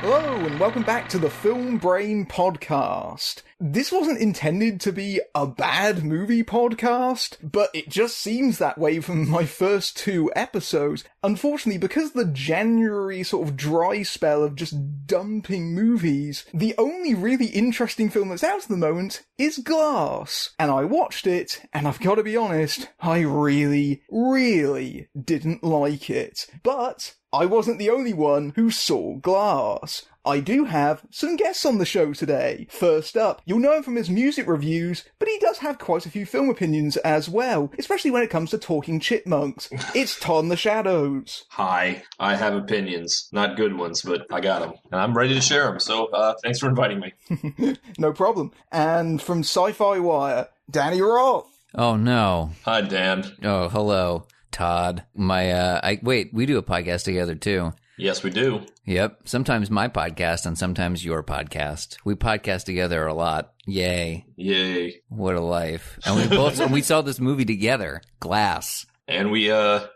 Hello, and welcome back to the Film Brain Podcast. This wasn't intended to be a bad movie podcast, but it just seems that way from my first two episodes. Unfortunately, because the January sort of dry spell of just dumping movies, the only really interesting film that's out at the moment is Glass. And I watched it, and I've got to be honest, I really, really didn't like it. But I wasn't the only one who saw Glass. I do have some guests on the show today. First up, you'll know him from his music reviews, but he does have quite a few film opinions as well, especially when it comes to talking chipmunks. It's Todd in the Shadows. Hi, I have opinions. Not good ones, but I got them. And I'm ready to share them, so thanks for inviting me. No problem. And from Sci-Fi Wire, Danny Roth. Oh, no. Hi, Dan. Oh, hello, Todd. Wait, we do a podcast together, too. Yes, we do. Yep. Sometimes my podcast and sometimes your podcast. We podcast together a lot. Yay. Yay. What a life. And we saw this movie together, Glass. And we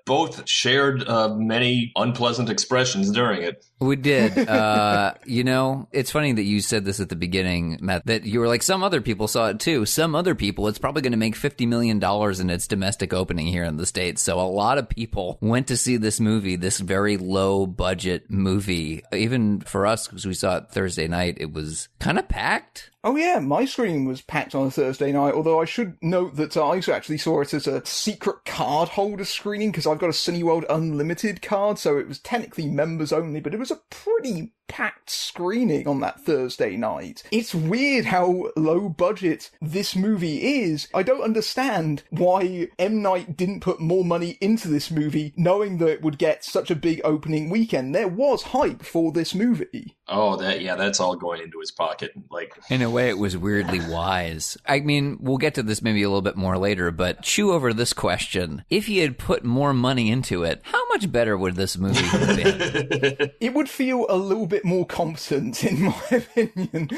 both shared many unpleasant expressions during it. We did. It's funny that you said this at the beginning, Matt, that you were like, some other people saw it too. Some other people, it's probably going to make $50 million in its domestic opening here in the States. So a lot of people went to see this movie, this very low budget movie. Even for us, because we saw it Thursday night, it was kind of packed. Oh yeah, my screening was packed on a Thursday night, although I should note that I also actually saw it as a secret card holder screening, because I've got a Cineworld Unlimited card, so it was technically members only, but it was a pretty packed screening on that Thursday night. It's weird how low budget this movie is. I don't understand why M. Night didn't put more money into this movie, knowing that it would get such a big opening weekend. There was hype for this movie. Oh, that's all going into his pocket. In a way, it was weirdly wise. I mean, we'll get to this maybe a little bit more later, but chew over this question. If he had put more money into it, how much better would this movie have been? It would feel a little bit more competent, in my opinion.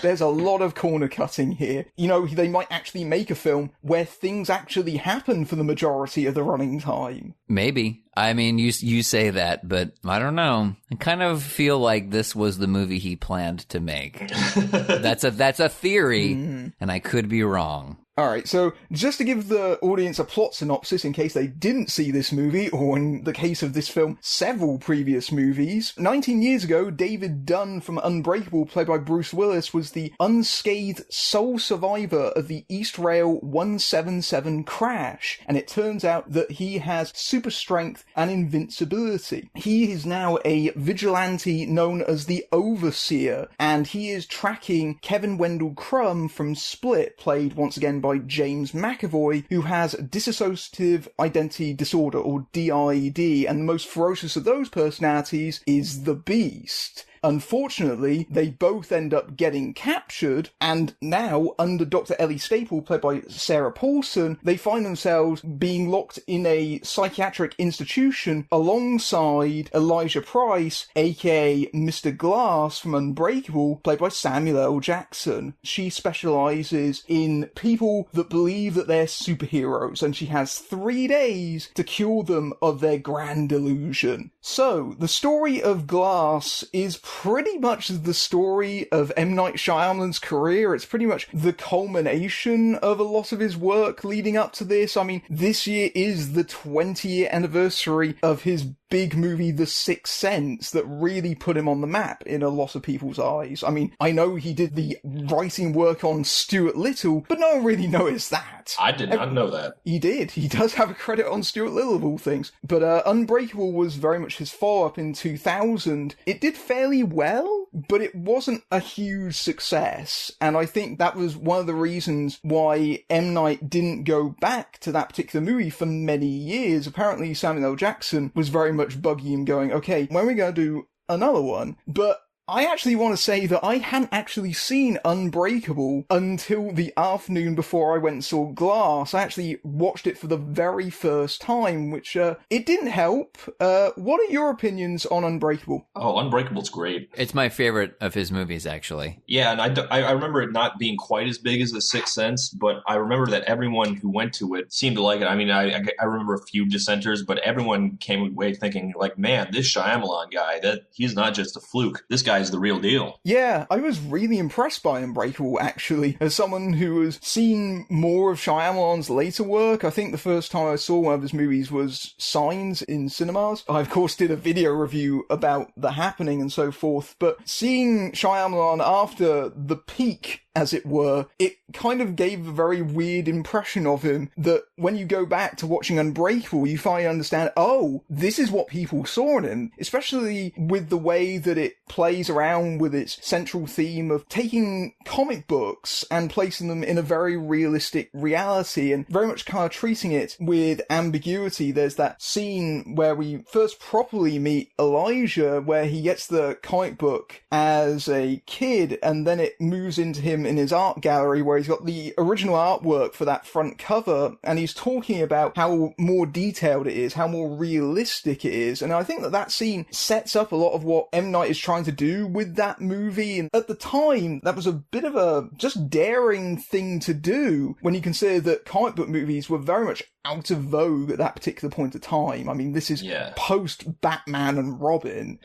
There's a lot of corner cutting here. You know, they might actually make a film where things actually happen for the majority of the running time. Maybe. I mean, you say that, but I don't know. I kind of feel like this was the movie he planned to make. That's a theory, and I could be wrong. Alright, so just to give the audience a plot synopsis in case they didn't see this movie, or in the case of this film, several previous movies. 19 years ago, David Dunn from Unbreakable, played by Bruce Willis, was the unscathed sole survivor of the East Rail 177 crash, and it turns out that he has super strength and invincibility. He is now a vigilante known as the Overseer, and he is tracking Kevin Wendell Crumb from Split, played once again by James McAvoy, who has dissociative identity disorder, or DID, and the most ferocious of those personalities is the Beast. Unfortunately, they both end up getting captured, and now, under Dr. Ellie Staple, played by Sarah Paulson, they find themselves being locked in a psychiatric institution alongside Elijah Price, aka Mr. Glass from Unbreakable, played by Samuel L. Jackson. She specializes in people that believe that they're superheroes, and she has 3 days to cure them of their grand delusion. So, the story of Glass is pretty much the story of M. Night Shyamalan's career. It's pretty much the culmination of a lot of his work leading up to this. I mean, this year is the 20-year anniversary of his big movie, The Sixth Sense, that really put him on the map in a lot of people's eyes. I mean, I know he did the writing work on Stuart Little, but no one really noticed that. I did not know that. He did. He does have a credit on Stuart Little, of all things. But Unbreakable was very much his follow-up in 2000. It did fairly well, but it wasn't a huge success. And I think that was one of the reasons why M. Night didn't go back to that particular movie for many years. Apparently, Samuel L. Jackson was very much bugging him, going, okay, when are we going to do another one? But I actually want to say that I hadn't actually seen Unbreakable until the afternoon before I went and saw Glass. I actually watched it for the very first time, which, it didn't help. What are your opinions on Unbreakable? Oh, Unbreakable's great. It's my favorite of his movies, actually. Yeah, and I remember it not being quite as big as The Sixth Sense, but I remember that everyone who went to it seemed to like it. I mean, I remember a few dissenters, but everyone came away thinking, like, man, this Shyamalan guy, that he's not just a fluke. This guy guy's the real deal. Yeah, I was really impressed by Unbreakable, actually. As someone who has seen more of Shyamalan's later work, I think the first time I saw one of his movies was Signs in cinemas. I, of course, did a video review about The Happening and so forth, but seeing Shyamalan after the peak, as it were, it kind of gave a very weird impression of him that when you go back to watching Unbreakable, you finally understand, oh, this is what people saw in him, especially with the way that it plays around with its central theme of taking comic books and placing them in a very realistic reality and very much kind of treating it with ambiguity. There's that scene where we first properly meet Elijah, where he gets the comic book as a kid, and then it moves into him in his art gallery where he's got the original artwork for that front cover, and he's talking about how more detailed it is, how more realistic it is. And I think that that scene sets up a lot of what M. Night is trying to do with that movie. And at the time, that was a bit of a just daring thing to do when you consider that comic book movies were very much out of vogue at that particular point of time. I mean, this is post Batman and Robin.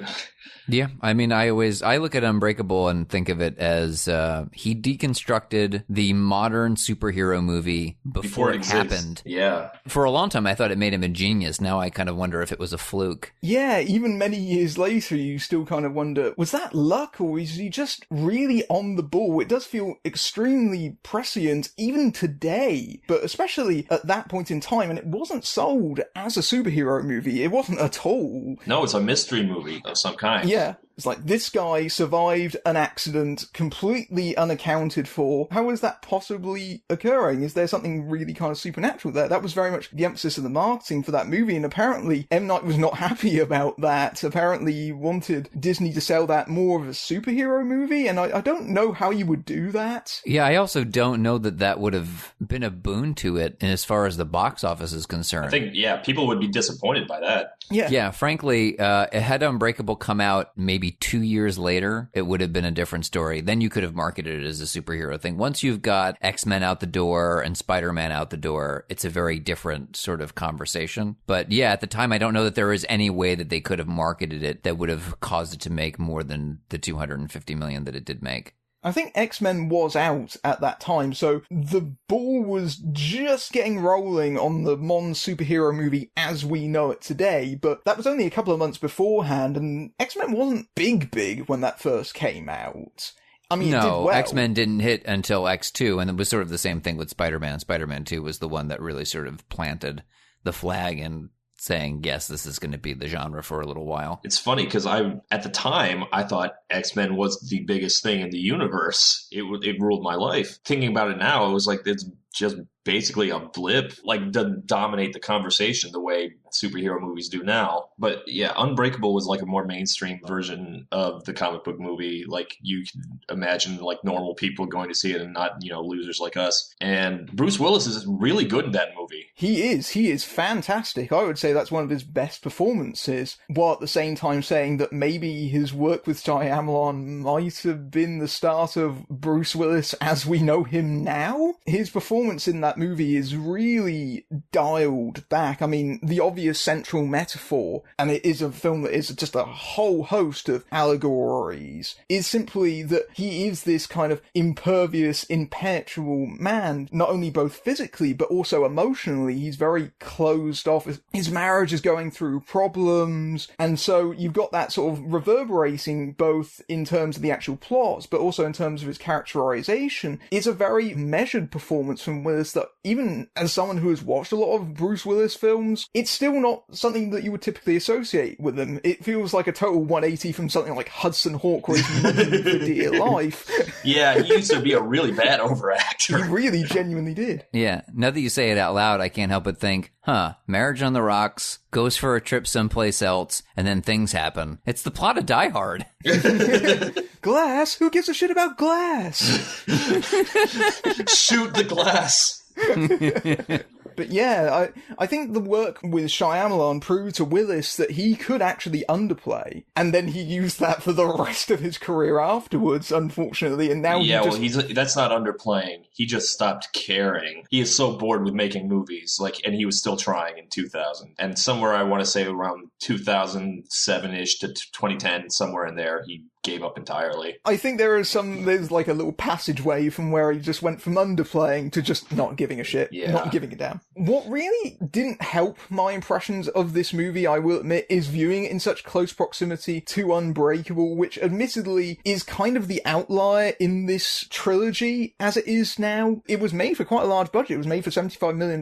Yeah, I mean, I look at Unbreakable and think of it as he deconstructed the modern superhero movie before it happened. Yeah. For a long time, I thought it made him a genius. Now I kind of wonder if it was a fluke. Yeah, even many years later, you still kind of wonder, was that luck or is he just really on the ball? It does feel extremely prescient even today, but especially at that point in time, and it wasn't sold as a superhero movie. It wasn't at all. No, it's a mystery movie of some kind. Yeah. It's like, this guy survived an accident completely unaccounted for. How is that possibly occurring? Is there something really kind of supernatural there? That was very much the emphasis of the marketing for that movie, and apparently M. Night was not happy about that. Apparently he wanted Disney to sell that more of a superhero movie, and I don't know how you would do that. Yeah, I also don't know that that would have been a boon to it, and as far as the box office is concerned. I think, people would be disappointed by that. Yeah, frankly, had Unbreakable come out maybe 2 years later, it would have been a different story. Then you could have marketed it as a superhero thing. Once you've got X-Men out the door and Spider-Man out the door, it's a very different sort of conversation. But yeah, at the time, I don't know that there was any way that they could have marketed it that would have caused it to make more than the $250 million that it did make. I think X-Men was out at that time, so the ball was just getting rolling on the modern superhero movie as we know it today, but that was only a couple of months beforehand, and X-Men wasn't big when that first came out. I mean, it did well. X-Men didn't hit until X2, and it was sort of the same thing with Spider-Man. Spider-Man 2 was the one that really sort of planted the flag and saying, yes, this is going to be the genre for a little while. It's funny because at the time, I thought X-Men was the biggest thing in the universe. It ruled my life. Thinking about it now, it was like, it's just basically a blip, like doesn't dominate the conversation the way superhero movies do now. But yeah, Unbreakable was like a more mainstream version of the comic book movie. Like you can imagine like normal people going to see it and not, losers like us. And Bruce Willis is really good in that movie. He is fantastic. I would say that's one of his best performances, while at the same time saying that maybe his work with Shyamalan might have been the start of Bruce Willis as we know him now. His performance in that movie is really dialed back. I mean, the obvious central metaphor, and it is a film that is just a whole host of allegories, is simply that he is this kind of impervious, impenetrable man, not only both physically but also emotionally. He's very closed off. His marriage is going through problems, and so you've got that sort of reverberating both in terms of the actual plots but also in terms of his characterization. It's a very measured performance from Willis that, even as someone who has watched a lot of Bruce Willis films, it's still not something that you would typically associate with him. It feels like a total 180 from something like Hudson Hawk, where he's running for dear life. Yeah, he used to be a really bad overactor. He really genuinely did. Yeah, now that you say it out loud, I can't help but think, marriage on the rocks, goes for a trip someplace else, and then things happen. It's the plot of Die Hard. Glass? Who gives a shit about glass? Shoot the glass. But yeah, I think the work with Shyamalan proved to Willis that he could actually underplay, and then he used that for the rest of his career afterwards, unfortunately, and now that's not underplaying. He just stopped caring. He is so bored with making movies, and he was still trying in 2000. And somewhere, I want to say around 2007-ish to 2010, somewhere in there, he gave up entirely. I think there's like a little passageway from where he just went from underplaying to just not giving a shit, not giving a damn. What really didn't help my impressions of this movie, I will admit, is viewing it in such close proximity to Unbreakable, which admittedly is kind of the outlier in this trilogy as it is now. It was made for quite a large budget. It was made for $75 million.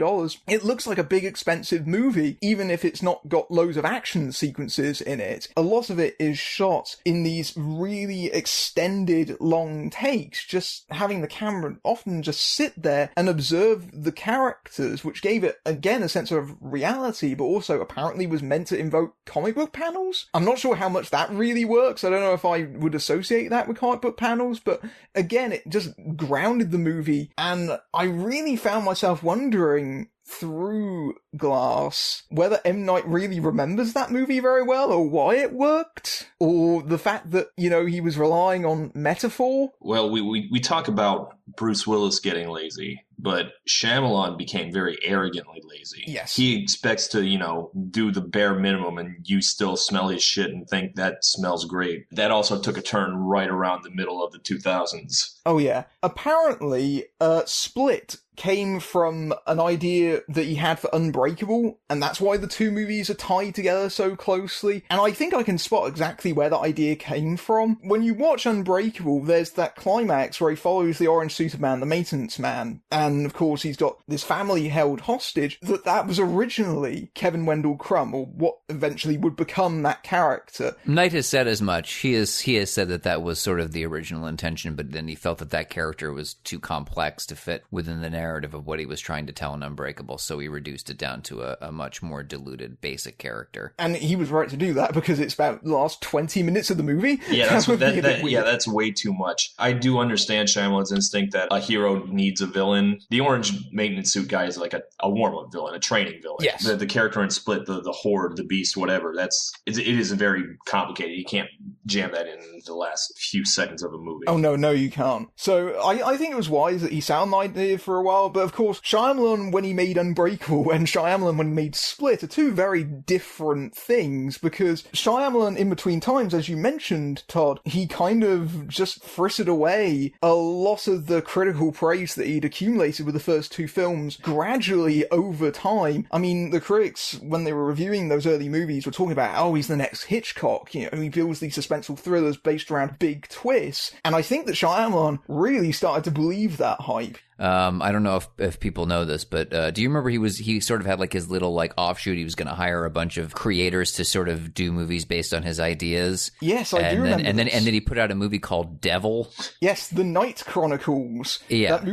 It looks like a big, expensive movie, even if it's not got loads of action sequences in it. A lot of it is shot in these really extended long takes, just having the camera often just sit there and observe the characters, which gave it, again, a sense of reality, but also apparently was meant to invoke comic book panels. I'm not sure how much that really works. I don't know if I would associate that with comic book panels, but again, it just grounded the movie, and I really found myself wondering through Glass whether M. Night really remembers that movie very well, or why it worked, or the fact that, you know, he was relying on metaphor. Well, we talk about Bruce Willis getting lazy, but Shyamalan became very arrogantly lazy. Yes. He expects to, you know, do the bare minimum, and you still smell his shit and think that smells great. That also took a turn right around the middle of the 2000s. Oh yeah. Apparently, Split came from an idea that he had for Unbreakable, and that's why the two movies are tied together so closely. And I think I can spot exactly where that idea came from. When you watch Unbreakable, there's that climax where he follows the orange-suited man, the maintenance man, and of course he's got this family held hostage. That was originally Kevin Wendell Crumb, or what eventually would become that character. Knight has said as much. He has said that was sort of the original intention, but then he felt that character was too complex to fit within the narrative of what he was trying to tell in Unbreakable, so he reduced it down to a much more diluted basic character. And he was right to do that, because it's about the last 20 minutes of the movie. Yeah, that's way too much. I do understand Shyamalan's instinct that a hero needs a villain. The orange maintenance suit guy is like a warm-up villain, a training villain. Yes. The character in Split, the horde, the beast, whatever, it is very complicated. You can't jam that in the last few seconds of a movie. Oh, no, you can't. So I think it was wise that he sat on the idea for a while, but of course, Shyamalan when he made Unbreakable and Shyamalan when he made Split are two very different things, because Shyamalan, in between times, as you mentioned, Todd, he kind of just frittered away a lot of the critical praise that he'd accumulated with the first two films gradually over time. I mean, the critics, when they were reviewing those early movies, were talking about, oh, he's the next Hitchcock, you know, he builds these suspenseful thrillers based around big twists, and I think that Shyamalan really started to believe that hype. I don't know if people know this, but do you remember he sort of had like his little like offshoot? He was going to hire a bunch of creators to sort of do movies based on his ideas. Yes, I do remember. And then he put out a movie called Devil. Yes, The Night Chronicles. Yeah.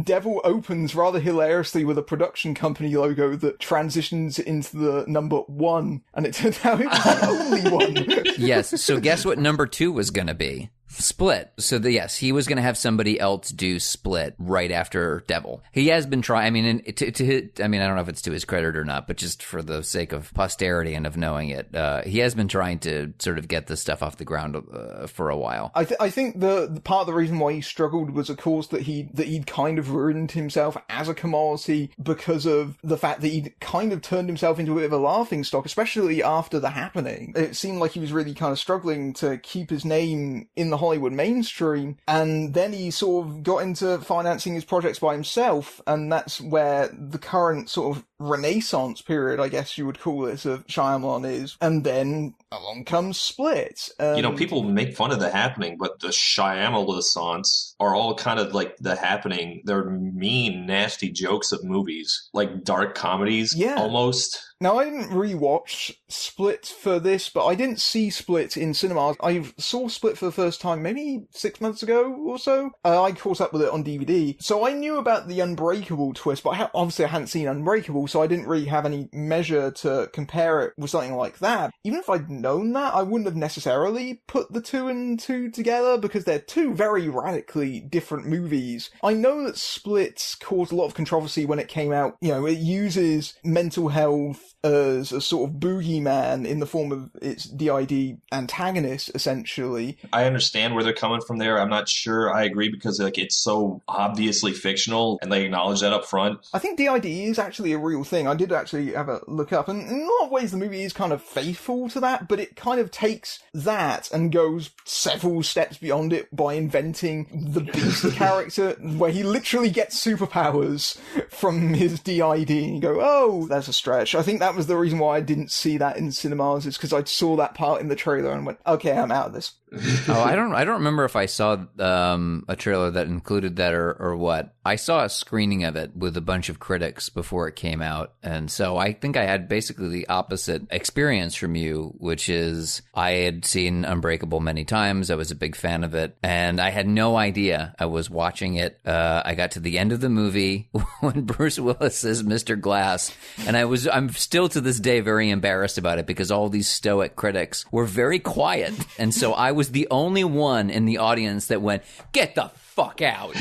Devil opens rather hilariously with a production company logo that transitions into the number 1, and it turned out it was the only one. Yes, so guess what number 2 was going to be? Split. So yes, he was going to have somebody else do Split right after Devil. He has been trying. I mean, I don't know if it's to his credit or not, but just for the sake of posterity and of knowing it, he has been trying to sort of get this stuff off the ground for a while. I think the part of the reason why he struggled was, of course, that he'd kind of ruined himself as a commodity because of the fact that he'd kind of turned himself into a bit of a laughing stock, especially after The Happening. It seemed like he was really kind of struggling to keep his name in the Hollywood mainstream, and then he sort of got into financing his projects by himself, and that's where the current sort of renaissance period, I guess you would call this, of Shyamalan is. And then along comes Split. You know, people make fun of The Happening, but the Shyamalan are all kind of like The Happening. They're mean, nasty jokes of movies, like dark comedies, almost. Now, I didn't rewatch Split for this, but I didn't see Split in cinemas. I saw Split for the first time maybe 6 months ago or so. I caught up with it on DVD. So I knew about the Unbreakable twist, but obviously I hadn't seen Unbreakable, so I didn't really have any measure to compare it with something like that. Even if I'd known that, I wouldn't have necessarily put the two and two together, because they're two very radically different movies. I know that Split caused a lot of controversy when it came out. You know, it uses mental health as a sort of boogeyman in the form of its DID antagonist, essentially. I understand where they're coming from there. I'm not sure I agree because like it's so obviously fictional and they acknowledge that up front. I think DID is actually a real thing. I did actually have a look up, and in a lot of ways the movie is kind of faithful to that, but it kind of takes that and goes several steps beyond it by inventing the Beast character, where he literally gets superpowers from his DID, and you go, oh, that's a stretch. I think that was the reason why I didn't see that in cinemas, is because I saw that part in the trailer and went, okay, I'm out of this. I don't remember if I saw a trailer that included that or what. I saw a screening of it with a bunch of critics before it came out, and so I think I had basically the opposite experience from you, which is I had seen Unbreakable many times. I was a big fan of it, and I had no idea I was watching it. I got to the end of the movie when Bruce Willis is Mr. Glass, and I'm still to this day very embarrassed about it because all these stoic critics were very quiet, and so I was the only one in the audience that went, "Get the fuck out."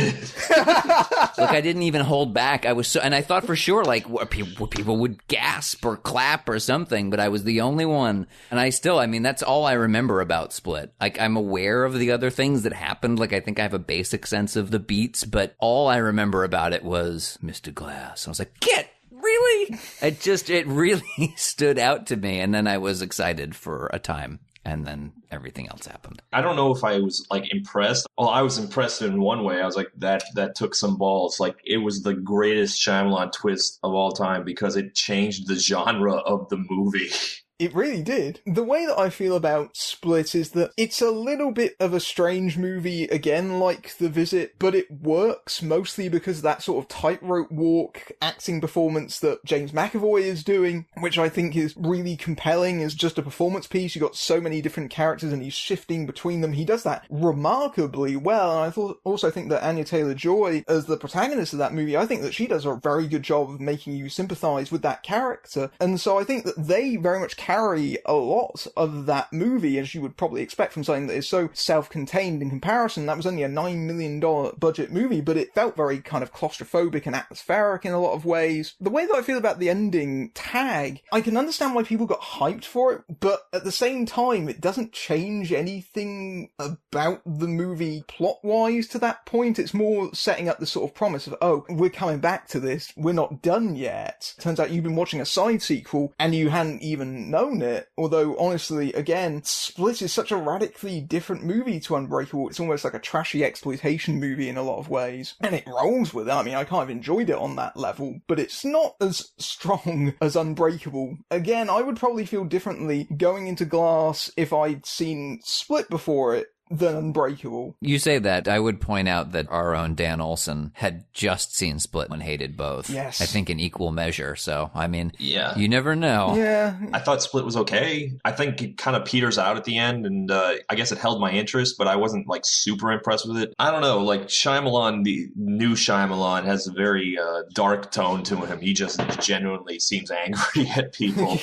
Like, I didn't even hold back. And I thought for sure, like, people would gasp or clap or something, but I was the only one. And that's all I remember about Split. Like, I'm aware of the other things that happened. Like, I think I have a basic sense of the beats, but all I remember about it was Mr. Glass. I was like, really? It really stood out to me. And then I was excited for a time. And then everything else happened. I don't know if I was like impressed. Well, I was impressed in one way. I was like, that took some balls. Like, it was the greatest Shyamalan twist of all time because it changed the genre of the movie. It really did. The way that I feel about Split is that it's a little bit of a strange movie, again, like The Visit, but it works mostly because of that sort of tightrope walk acting performance that James McAvoy is doing, which I think is really compelling as just a performance piece. You've got so many different characters and he's shifting between them. He does that remarkably well, and I also think that Anya Taylor-Joy, as the protagonist of that movie, I think that she does a very good job of making you sympathise with that character, and so I think that they very much carry a lot of that movie, as you would probably expect from something that is so self-contained in comparison. That was only a $9 million budget movie, but it felt very kind of claustrophobic and atmospheric in a lot of ways. The way that I feel about the ending tag, I can understand why people got hyped for it, but at the same time, it doesn't change anything about the movie plot-wise to that point. It's more setting up the sort of promise of, oh, we're coming back to this, we're not done yet. Turns out you've been watching a side sequel and you hadn't even known it. Although, honestly, again, Split is such a radically different movie to Unbreakable. It's almost like a trashy exploitation movie in a lot of ways. And it rolls with it. I mean, I kind of enjoyed it on that level, but it's not as strong as Unbreakable. Again, I would probably feel differently going into Glass if I'd seen Split before it than Unbreakable. You say that. I would point out that our own Dan Olson had just seen Split and hated both. Yes. I think in equal measure. So, I mean, yeah, you never know. Yeah. I thought Split was okay. I think it kind of peters out at the end, and I guess it held my interest, but I wasn't like super impressed with it. I don't know, like Shyamalan, the new Shyamalan has a very dark tone to him. He just genuinely seems angry at people.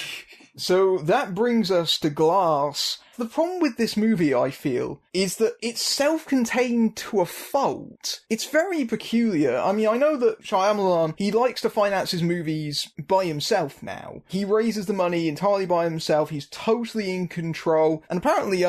So that brings us to Glass. The problem with this movie, I feel, is that it's self-contained to a fault. It's very peculiar. I mean, I know that Shyamalan, he likes to finance his movies by himself now. He raises the money entirely by himself. He's totally in control. And apparently,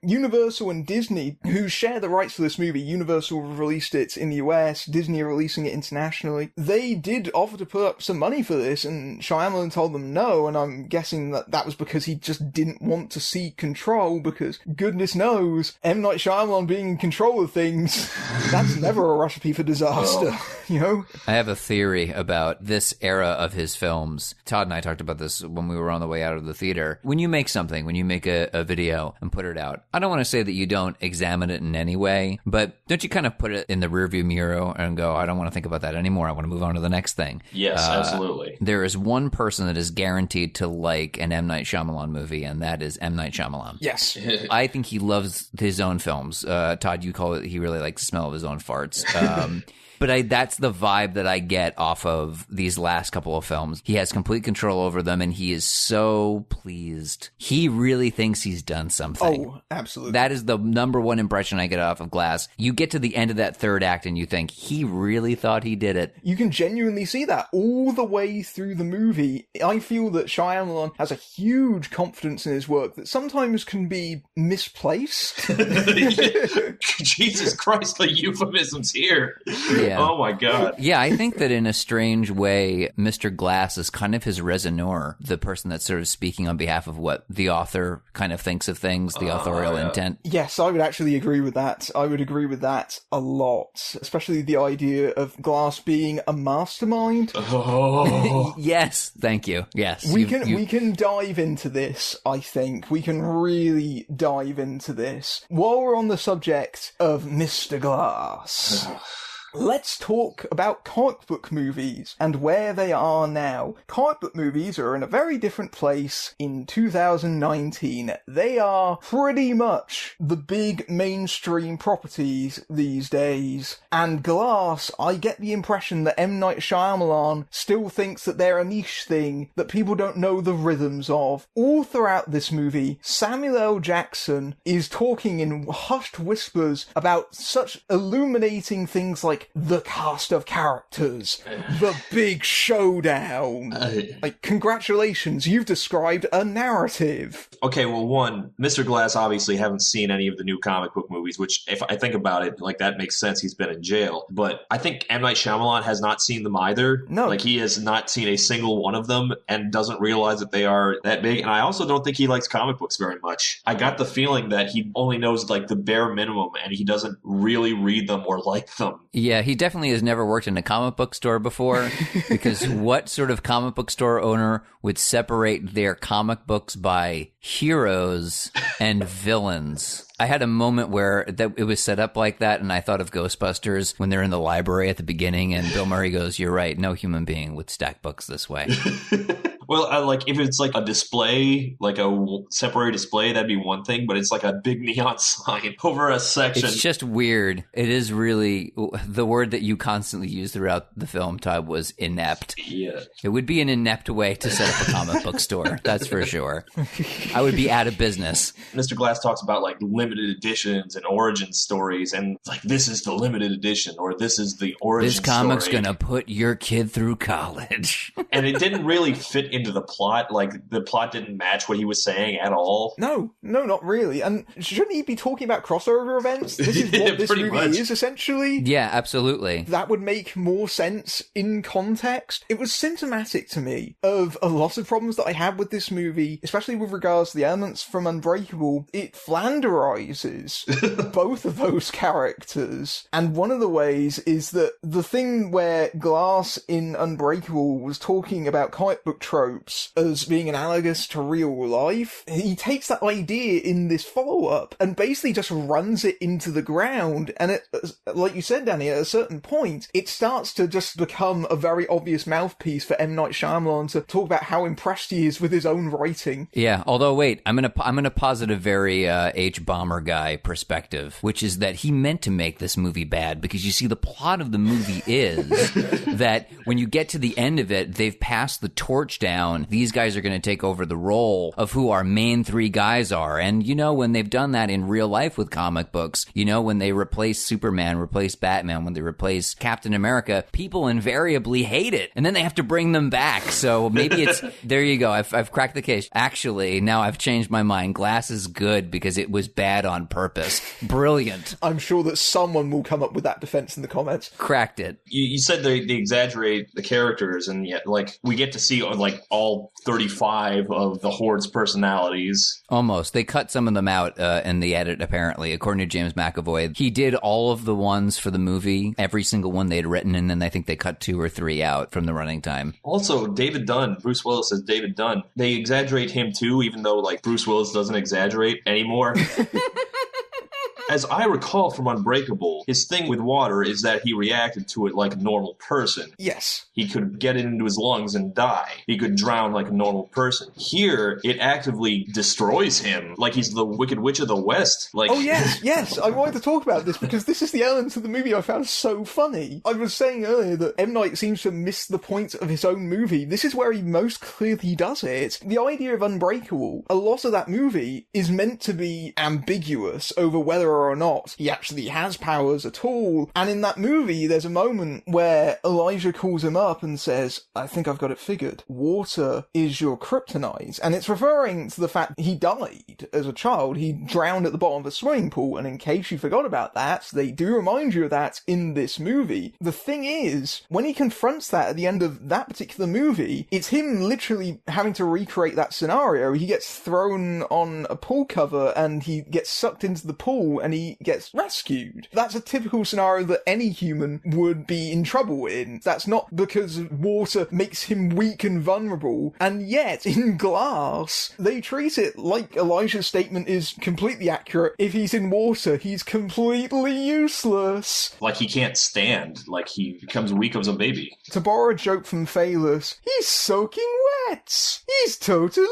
Universal and Disney, who share the rights for this movie, Universal released it in the US, Disney are releasing it internationally. They did offer to put up some money for this, and Shyamalan told them no, and I'm guessing that was because he just didn't want to see control, because goodness knows, M. Night Shyamalan being in control of things, that's never a recipe for disaster, you know? I have a theory about this era of his films. Todd and I talked about this when we were on the way out of the theater. When you make something, when you make a video and put it out, I don't want to say that you don't examine it in any way, but don't you kind of put it in the rearview mirror and go, I don't want to think about that anymore. I want to move on to the next thing. Yes, absolutely. There is one person that is guaranteed to like an M. Night Shyamalan movie, and that is M. Night Shyamalan. Yes. I think he loves his own films. Todd, you call it, he really likes the smell of his own farts. But that's the vibe that I get off of these last couple of films. He has complete control over them, and he is so pleased. He really thinks he's done something. Oh, absolutely. That is the number one impression I get off of Glass. You get to the end of that third act, and you think, he really thought he did it. You can genuinely see that all the way through the movie. I feel that Shyamalan has a huge confidence in his work that sometimes can be misplaced. Jesus Christ, the euphemisms here. Yeah. Oh my God. Yeah, I think that in a strange way, Mr. Glass is kind of his raisonneur, the person that's sort of speaking on behalf of what the author kind of thinks of things, the authorial intent. Yes, I would actually agree with that. I would agree with that a lot, especially the idea of Glass being a mastermind. Oh. Yes, thank you. Yes. We can dive into this, I think. We can really dive into this. While we're on the subject of Mr. Glass... Let's talk about comic book movies and where they are now. Comic book movies are in a very different place in 2019. They are pretty much the big mainstream properties these days. And Glass, I get the impression that M. Night Shyamalan still thinks that they're a niche thing that people don't know the rhythms of. All throughout this movie, Samuel L. Jackson is talking in hushed whispers about such illuminating things like the cast of characters, the big showdown. Like, congratulations, you've described a narrative. Okay, well, one, Mr. Glass obviously haven't seen any of the new comic book movies, which, if I think about it, like, that makes sense. He's been in jail. But I think M. Night Shyamalan has not seen them either. No. Like, he has not seen a single one of them and doesn't realize that they are that big. And I also don't think he likes comic books very much. I got the feeling that he only knows, like, the bare minimum, and he doesn't really read them or like them. Yeah, he definitely has never worked in a comic book store before, because what sort of comic book store owner would separate their comic books by heroes and villains? I had a moment where it was set up like that, and I thought of Ghostbusters when they're in the library at the beginning, and Bill Murray goes, "You're right, no human being would stack books this way." Well, like, if it's like a display, like a separated display, that'd be one thing, but it's like a big neon sign over a section. It's just weird. It is really, the word that you constantly use throughout the film, Todd, was inept. Yeah. It would be an inept way to set up a comic book store, that's for sure. I would be out of business. Mr. Glass talks about, like, limited editions and origin stories, and, like, this is the limited edition, or this is the origin This comic's story. gonna put your kid through college. And it didn't really fit into the plot. Like, the plot didn't match what he was saying at all. No, not really. And shouldn't he be talking about crossover events? This is what this movie much. is, essentially. Yeah, absolutely. That would make more sense in context. It was symptomatic to me of a lot of problems that I had with this movie, especially with regards to the elements from Unbreakable. It flanderizes both of those characters. And one of the ways is that the thing where Glass in Unbreakable was talking about comic book tropes as being analogous to real life, he takes that idea in this follow-up and basically just runs it into the ground. And it, like you said, Danny, at a certain point, it starts to just become a very obvious mouthpiece for M. Night Shyamalan to talk about how impressed he is with his own writing. Yeah, although wait, I'm gonna posit a very H. Bomber guy perspective, which is that he meant to make this movie bad, because you see, the plot of the movie is that when you get to the end of it, they've passed the torch down. These guys are going to take over the role of who our main three guys are. And, you know, when they've done that in real life with comic books, you know, when they replace Superman, replace Batman, when they replace Captain America, people invariably hate it. And then they have to bring them back. So maybe it's, there you go. I've cracked the case. Actually, now I've changed my mind. Glass is good because it was bad on purpose. Brilliant. I'm sure that someone will come up with that defense in the comments. Cracked it. You said they exaggerate the characters, and yet, like, we get to see, like, all 35 of the Horde's personalities. Almost. They cut some of them out in the edit, apparently, according to James McAvoy. He did all of the ones for the movie, every single one they had written, and then I think they cut 2 or 3 out from the running time. Also, David Dunn, Bruce Willis as David Dunn, they exaggerate him too, even though, like, Bruce Willis doesn't exaggerate anymore. As I recall from Unbreakable, his thing with water is that he reacted to it like a normal person. Yes. He could get it into his lungs and die. He could drown like a normal person. Here, it actively destroys him, like he's the Wicked Witch of the West. Like, oh, yes. I wanted to talk about this because this is the element of the movie I found so funny. I was saying earlier that M. Night seems to miss the point of his own movie. This is where he most clearly does it. The idea of Unbreakable, a lot of that movie is meant to be ambiguous over whether or not he actually has powers at all. And in that movie, there's a moment where Elijah calls him up and says, I think I've got it figured. Water is your kryptonite. And it's referring to the fact he died as a child. He drowned at the bottom of a swimming pool. And in case you forgot about that, they do remind you of that in this movie. The thing is, when he confronts that at the end of that particular movie, it's him literally having to recreate that scenario. He gets thrown on a pool cover and he gets sucked into the pool and he gets rescued. That's a typical scenario that any human would be in trouble in. That's not because water makes him weak and vulnerable. And yet, in Glass, they treat it like Elijah's statement is completely accurate. If he's in water, he's completely useless. Like he can't stand. Like he becomes weak as a baby. To borrow a joke from Phaelus, he's soaking wet. He's totally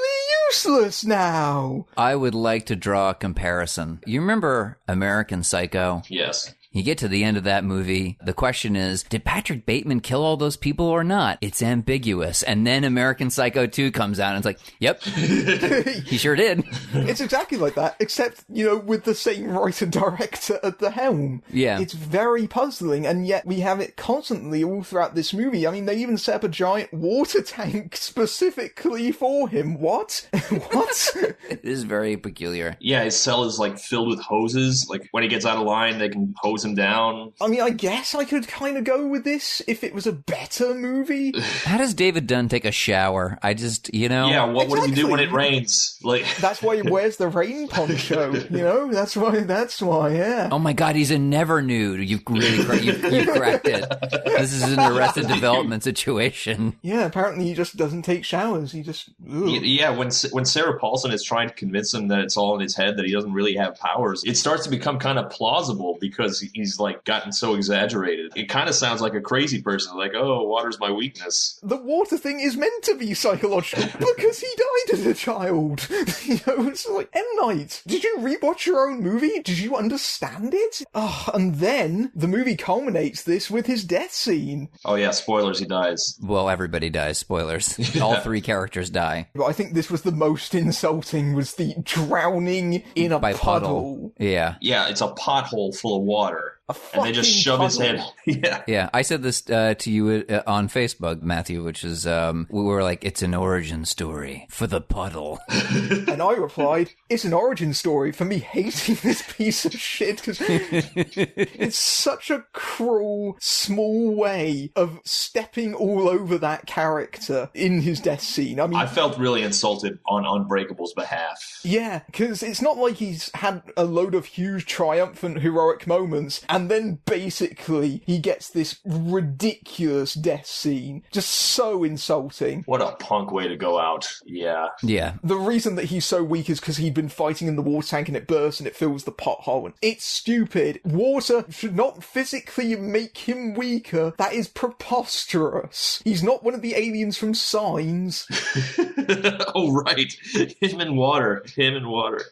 useless now. I would like to draw a comparison. You remember American Psycho? Yes. You get to the end of that movie, the question is, did Patrick Bateman kill all those people or not? It's ambiguous. And then American Psycho 2 comes out and it's like, yep, he sure did. It's exactly like that, except, with the same writer-director at the helm. Yeah. It's very puzzling, and yet we have it constantly all throughout this movie. I mean, they even set up a giant water tank specifically for him. What? What? It is very peculiar. Yeah, his cell is filled with hoses. Like when he gets out of line, they can hose him down. I mean, I guess I could kind of go with this if it was a better movie. How does David Dunn take a shower? I just, Yeah, what does he do when it rains? That's why he wears the rain poncho, That's why, yeah. Oh my god, he's a never nude. You've really you've cracked it. This is an Arrested Development situation. Yeah, apparently he just doesn't take showers. He just... Ugh. Yeah, when Sarah Paulson is trying to convince him that it's all in his head, that he doesn't really have powers, it starts to become kind of plausible because he's gotten so exaggerated. It kind of sounds like a crazy person, oh, water's my weakness. The water thing is meant to be psychological because he died as a child. It's like, M. Night, did you rewatch your own movie? Did you understand it? Oh, and then the movie culminates this with his death scene. Oh yeah, spoilers, he dies. Well, everybody dies, spoilers. All three characters die. But I think this was the most insulting, was the drowning in a puddle. Yeah. Yeah, it's a pothole full of water. And they just shove his head. Yeah. I said this to you on Facebook, Matthew, which is, we were like, it's an origin story for the puddle. And I replied, it's an origin story for me hating this piece of shit because it's such a cruel, small way of stepping all over that character in his death scene. I mean, I felt really insulted on Unbreakable's behalf. Yeah, because it's not like he's had a load of huge, triumphant, heroic moments and then basically he gets this ridiculous death scene. Just so insulting. What a punk way to go out. Yeah. Yeah. The reason that he's so weak is because he'd been fighting in the water tank and it bursts and it fills the pothole. And it's stupid. Water should not physically make him weaker. That is preposterous. He's not one of the aliens from Signs. Oh, right. Him and water.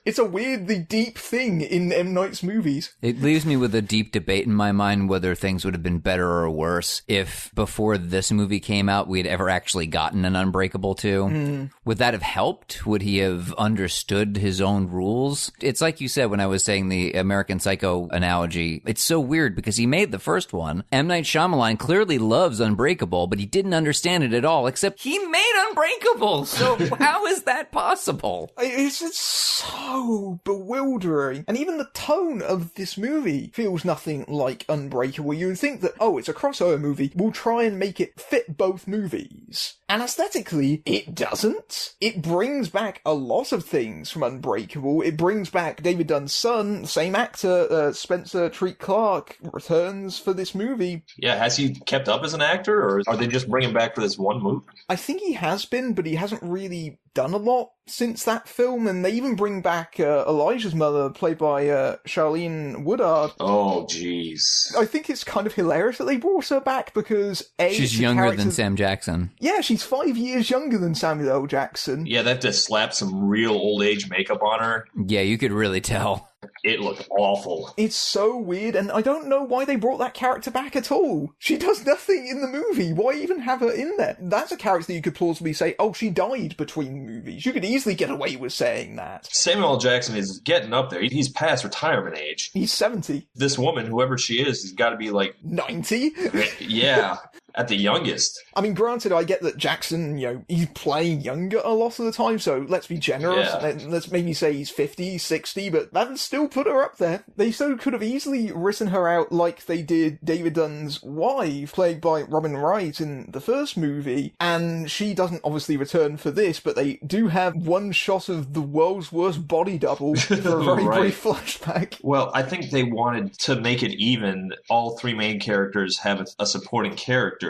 It's a weirdly deep thing in M. Night's movies. It leaves me with a deep debate in my mind whether things would have been better or worse if before this movie came out we had ever actually gotten an Unbreakable 2. Would that have helped? Would he have understood his own rules? It's like you said when I was saying the American Psycho analogy. It's so weird because he made the first one. M. Night Shyamalan clearly loves Unbreakable, but he didn't understand it at all, except he made Unbreakable. So how is that possible? It's so bewildering. And even the tone of this movie feels nothing like Unbreakable. You would think that, it's a crossover movie, we'll try and make it fit both movies. And aesthetically, it doesn't. It brings back a lot of things from Unbreakable. It brings back David Dunn's son, same actor, Spencer Treat Clark, returns for this movie. Yeah, has he kept up as an actor, or are they just bringing him back for this one movie? I think he has been, but he hasn't really done a lot since that film, and they even bring back Elijah's mother, played by Charlene Woodard. Oh, jeez. I think it's kind of hilarious that they brought her back because she's younger than Sam Jackson. Yeah, she's 5 years younger than Samuel L. Jackson. Yeah, they have to slap some real old age makeup on her. Yeah, you could really tell. It looked awful. It's so weird, and I don't know why they brought that character back at all. She does nothing in the movie. Why even have her in there? That's a character you could plausibly say, oh, she died between movies. You could easily get away with saying that. Samuel L. Jackson is getting up there. He's past retirement age. He's 70. This woman, whoever she is, has got to be like... 90? Yeah. At the youngest. I mean, granted, I get that Jackson, he's playing younger a lot of the time, so let's be generous. Yeah. Let's maybe say he's 50, 60, but that would still put her up there. They so could have easily written her out like they did David Dunn's wife, played by Robin Wright in the first movie, and she doesn't obviously return for this, but they do have one shot of the world's worst body double for a very brief flashback. Well, I think they wanted to make it even. All three main characters have a supporting character.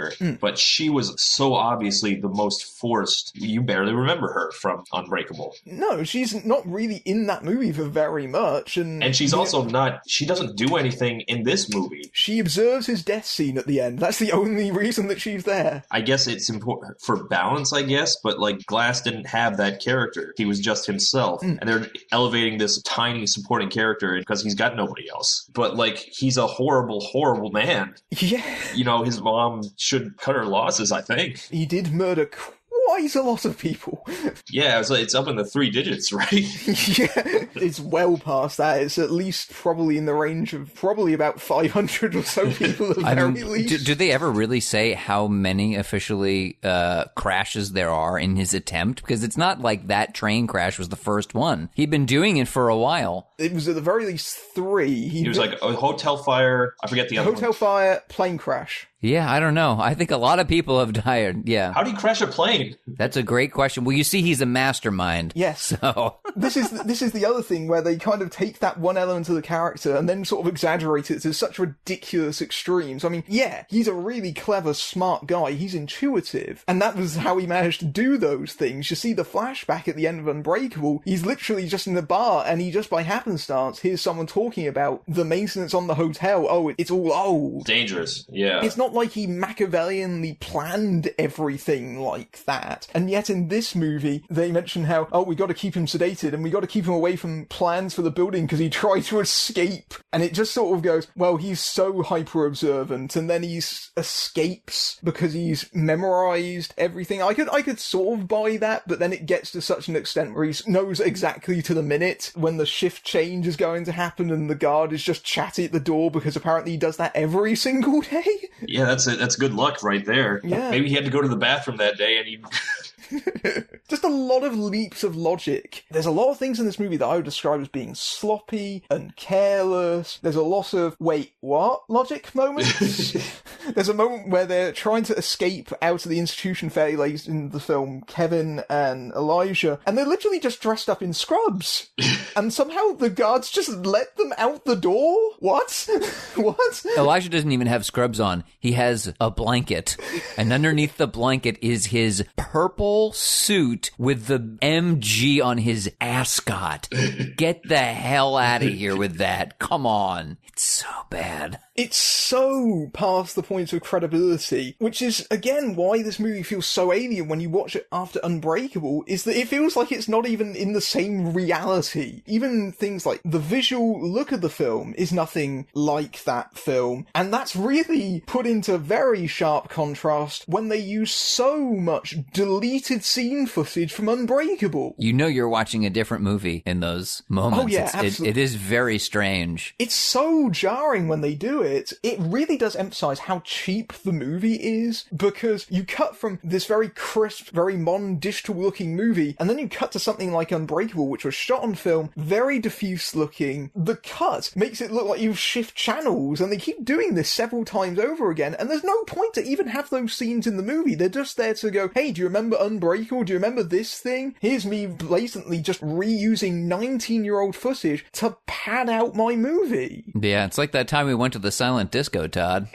But she was so obviously the most forced. You barely remember her from Unbreakable. No, she's not really in that movie for very much. And she's also not, she doesn't do anything in this movie. She observes his death scene at the end. That's the only reason that she's there. I guess it's important for balance, I guess, but like Glass didn't have that character. He was just himself. And they're elevating this tiny supporting character because he's got nobody else. But like, he's a horrible, horrible man. Yeah. His mom should cut her losses, I think. He did murder quite a lot of people. Yeah, it's up in the 3 digits, right? Yeah, it's well past that. It's at least probably in the range of probably about 500 or so people at the very least. Do they ever really say how many officially crashes there are in his attempt? Because it's not like that train crash was the first one. He'd been doing it for a while. It was at the very least 3. He was like a hotel fire. I forget the other one. Hotel fire, plane crash. Yeah, I don't know. I think a lot of people have died. Yeah. How do you crash a plane? That's a great question. Well, you see, he's a mastermind. Yes. So this is the other thing where they kind of take that one element of the character and then sort of exaggerate it to such ridiculous extremes. I mean, yeah, he's a really clever, smart guy. He's intuitive. And that was how he managed to do those things. You see the flashback at the end of Unbreakable. He's literally just in the bar and he just by happenstance hears someone talking about the maintenance on the hotel. Oh, it's all old. Dangerous. Yeah. It's not like he Machiavellianly planned everything like that. And yet in this movie, they mention how, we got to keep him sedated and we got to keep him away from plans for the building because he tried to escape. And it just sort of goes, well, he's so hyper-observant and then he escapes because he's memorized everything. I could sort of buy that, but then it gets to such an extent where he knows exactly to the minute when the shift change is going to happen and the guard is just chatty at the door because apparently he does that every single day. Yeah, that's good luck right there. Yeah. Maybe he had to go to the bathroom that day and he... Just a lot of leaps of logic. There's a lot of things in this movie that I would describe as being sloppy and careless. There's a lot of, wait, what? Logic moments? There's a moment where they're trying to escape out of the institution fairly late in the film, Kevin and Elijah, and they're literally just dressed up in scrubs. And somehow the guards just let them out the door? What? What? Elijah doesn't even have scrubs on. He has a blanket. And underneath the blanket is his purple suit with the MG on his ascot. Get the hell out of here with that. Come on. It's so bad. It's so past the point of credibility, which is, again, why this movie feels so alien when you watch it after Unbreakable, is that it feels like it's not even in the same reality. Even things like the visual look of the film is nothing like that film, and that's really put into very sharp contrast when they use so much deleted scene footage from Unbreakable. You know you're watching a different movie in those moments. Oh yeah, absolutely. It is very strange. It's so jarring when they do it. It really does emphasize how cheap the movie is, because you cut from this very crisp, very modern, digital-looking movie, and then you cut to something like Unbreakable, which was shot on film, very diffuse-looking. The cut makes it look like you shift channels, and they keep doing this several times over again, and there's no point to even have those scenes in the movie. They're just there to go, hey, do you remember Unbreakable? Do you remember this thing? Here's me blatantly just reusing 19-year-old footage to pad out my movie. Yeah, it's like that time we went to the silent disco, Todd.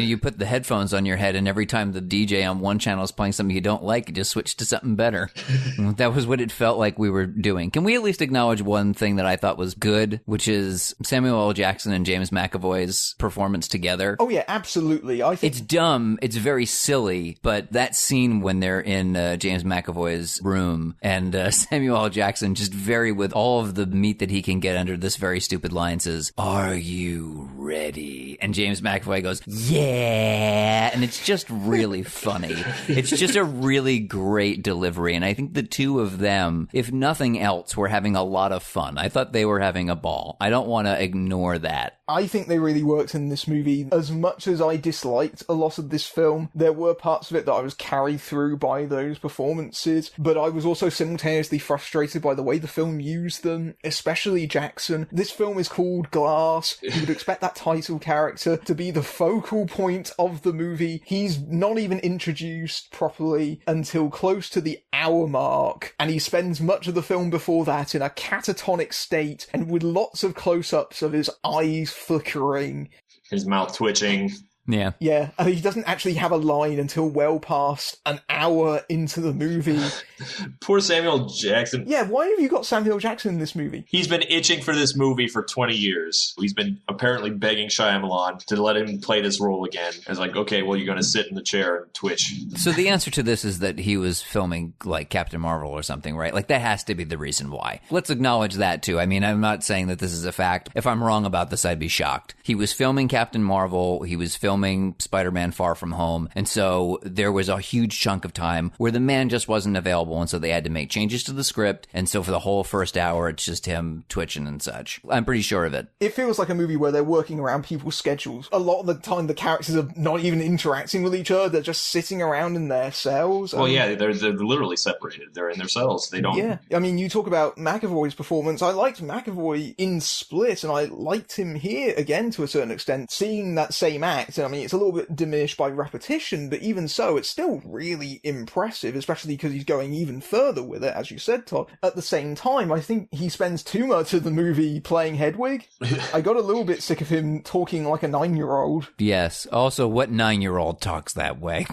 You put the headphones on your head, and every time the DJ on one channel is playing something you don't like, you just switch to something better. That was what it felt like we were doing. Can we at least acknowledge one thing that I thought was good, which is Samuel L. Jackson and James McAvoy's performance together? Oh yeah, absolutely. I think it's dumb, it's very silly, but that scene when they're in James McAvoy's room and Samuel L. Jackson just very with all of the meat that he can get under this very stupid line says, "Are you ready?" And James McAvoy goes, "Yeah," and it's just really funny. It's just a really great delivery, and I think the two of them, if nothing else, were having a lot of fun. I thought they were having a ball. I don't want to ignore that. I think they really worked in this movie. As much as I disliked a lot of this film, there were parts of it that I was carried through by those performances, but I was also simultaneously frustrated by the way the film used them, especially Jackson. This film is called Glass. You would expect that title character to be the focal point of the movie. He's not even introduced properly until close to the hour mark, and he spends much of the film before that in a catatonic state and with lots of close-ups of his eyes flickering, his mouth twitching. Yeah, and he doesn't actually have a line until well past an hour into the movie. Poor Samuel Jackson. Yeah, why have you got Samuel Jackson in this movie? He's been itching for this movie for 20 years. He's been apparently begging Shyamalan to let him play this role again. It's like, okay, well, you're going to sit in the chair and twitch. So the answer to this is that he was filming, like, Captain Marvel or something, right? Like, that has to be the reason why. Let's acknowledge that, too. I mean, I'm not saying that this is a fact. If I'm wrong about this, I'd be shocked. He was filming Captain Marvel. He was filming Spider-Man Far From Home. And so there was a huge chunk of time where the man just wasn't available. And so they had to make changes to the script. And so for the whole first hour, it's just him twitching and such. I'm pretty sure of it. It feels like a movie where they're working around people's schedules. A lot of the time, the characters are not even interacting with each other. They're just sitting around in their cells. Well, yeah, they're literally separated. They're in their cells. They don't... Yeah. I mean, you talk about McAvoy's performance. I liked McAvoy in Split, and I liked him here again to a certain extent. Seeing that same act, I mean, it's a little bit diminished by repetition, but even so, it's still really impressive, especially because he's going even further with it, as you said, Todd. At the same time, I think he spends too much of the movie playing Hedwig. I got a little bit sick of him talking like a 9-year-old. Yes. Also, what 9-year-old talks that way?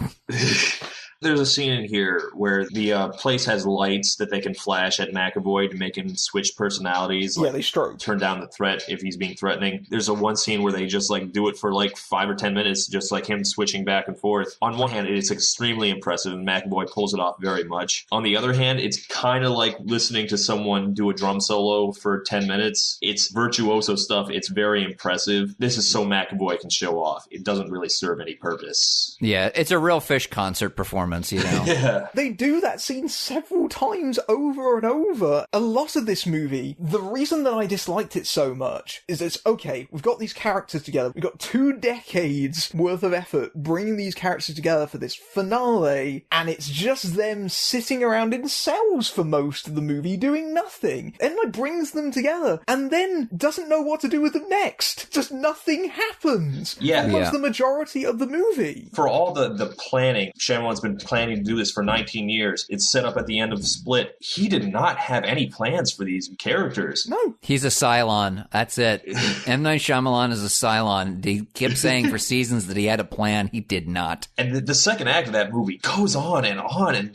There's a scene in here where the place has lights that they can flash at McAvoy to make him switch personalities. Yeah, they strobe. Turn down the threat if he's being threatening. There's a one scene where they just like do it for like 5 or 10 minutes, just like him switching back and forth. On one hand, it's extremely impressive and McAvoy pulls it off very much. On the other hand, it's kind of like listening to someone do a drum solo for 10 minutes. It's virtuoso stuff. It's very impressive. This is so McAvoy can show off. It doesn't really serve any purpose. Yeah, it's a real Fish concert performance. You know? Yeah. They do that scene several times over and over. A lot of this movie, the reason that I disliked it so much is it's, okay, we've got these characters together. We've got 2 decades worth of effort bringing these characters together for this finale, and it's just them sitting around in cells for most of the movie doing nothing. And like brings them together and then doesn't know what to do with them next. Just nothing happens. Yeah. Almost the majority of the movie. For all the planning, Shyamalan's been planning to do this for 19 years. It's set up at the end of Split. He did not have any plans for these characters. No. He's a Cylon. That's it. M. Night Shyamalan is a Cylon. He kept saying for seasons that he had a plan. He did not. And the second act of that movie goes on and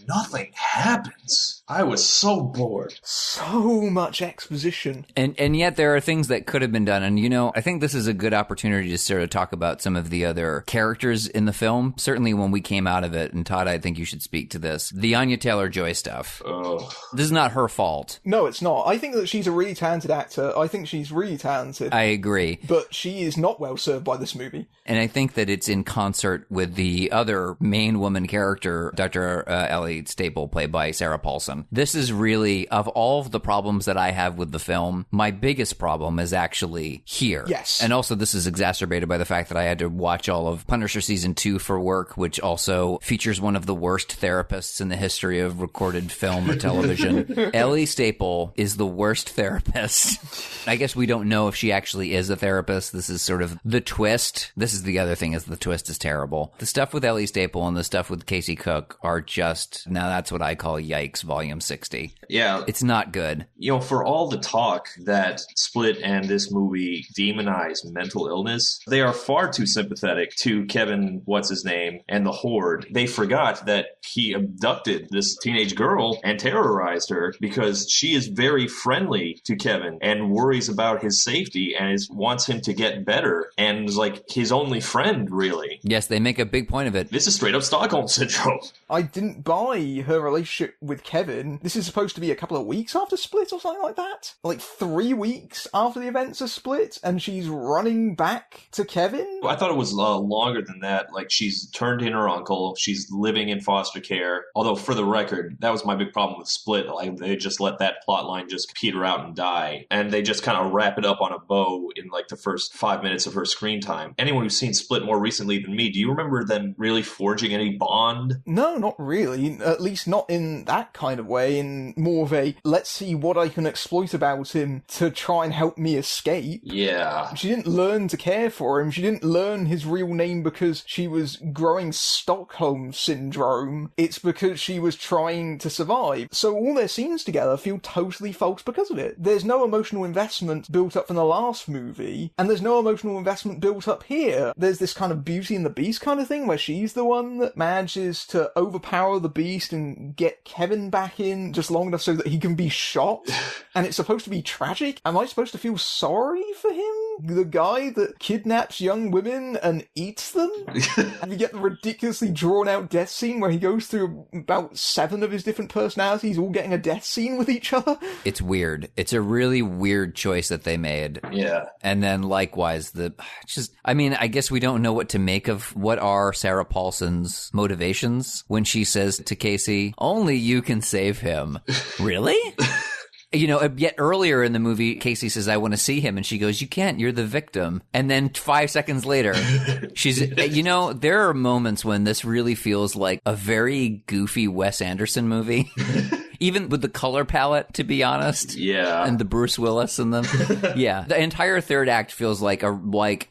nothing happens. I was so bored. So much exposition. And yet there are things that could have been done. And, you know, I think this is a good opportunity to sort of talk about some of the other characters in the film. Certainly when we came out of it, and Todd, I think you should speak to this. The Anya Taylor-Joy stuff. Ugh. This is not her fault. No, it's not. I think that she's a really talented actor. I think she's really talented. I agree. But she is not well served by this movie. And I think that it's in concert with the other main woman character, Dr. Ellie Staple, played by Sarah Paulson. This is really, of all of the problems that I have with the film, my biggest problem is actually here. Yes. And also this is exacerbated by the fact that I had to watch all of Punisher Season 2 for work, which also features one of the worst therapists in the history of recorded film or television. Ellie Staple is the worst therapist. I guess we don't know if she actually is a therapist. This is sort of the twist. This is the other thing, is the twist is terrible. The stuff with Ellie Staple and the stuff with Casey Cook are just, now that's what I call yikes, volume 60. Yeah. It's not good. You know, for all the talk that Split and this movie demonize mental illness, they are far too sympathetic to Kevin, what's his name, and the Horde. They forgot that he abducted this teenage girl and terrorized her because she is very friendly to Kevin and worries about his safety and wants him to get better and is like his only friend, really. Yes, they make a big point of it. This is straight up Stockholm Syndrome. I didn't buy her relationship with Kevin. This is supposed to be a couple of weeks after Split or something like that? Like 3 weeks after the events of Split, and she's running back to Kevin? I thought it was longer than that. Like, she's turned in her uncle. She's living in foster care. Although, for the record, that was my big problem with Split. Like, they just let that plot line just peter out and die. And they just kind of wrap it up on a bow in, like, the first 5 minutes of her screen time. Anyone who's seen Split more recently than me, do you remember them really forging any bond? No, not really. At least not in that kind of way. In more of a, let's see what I can exploit about him to try and help me escape. Yeah. She didn't learn to care for him. She didn't learn his real name because she was growing Stockholm Syndrome. It's because she was trying to survive. So all their scenes together feel totally false because of it. There's no emotional investment built up from the last movie, and there's no emotional investment built up here. There's this kind of Beauty and the Beast kind of thing where she's the one that manages to overpower the Beast and get Kevin back in just long enough so that he can be shot. And it's supposed to be tragic. Am I supposed to feel sorry for him? The guy that kidnaps young women and eats them? And you get the ridiculously drawn-out death scene where he goes through about 7 of his different personalities all getting a death scene with each other? It's weird. It's a really weird choice that they made. Yeah. And then likewise, I guess we don't know what to make of what are Sarah Paulson's motivations when she says to Casey, only you can save him. Really? You know, yet earlier in the movie, Casey says, I want to see him. And she goes, you can't, you're the victim. And then 5 seconds later, she's, you know, there are moments when this really feels like a very goofy Wes Anderson movie. Even with the color palette, to be honest. Yeah. And the Bruce Willis in them. Yeah. The entire third act feels like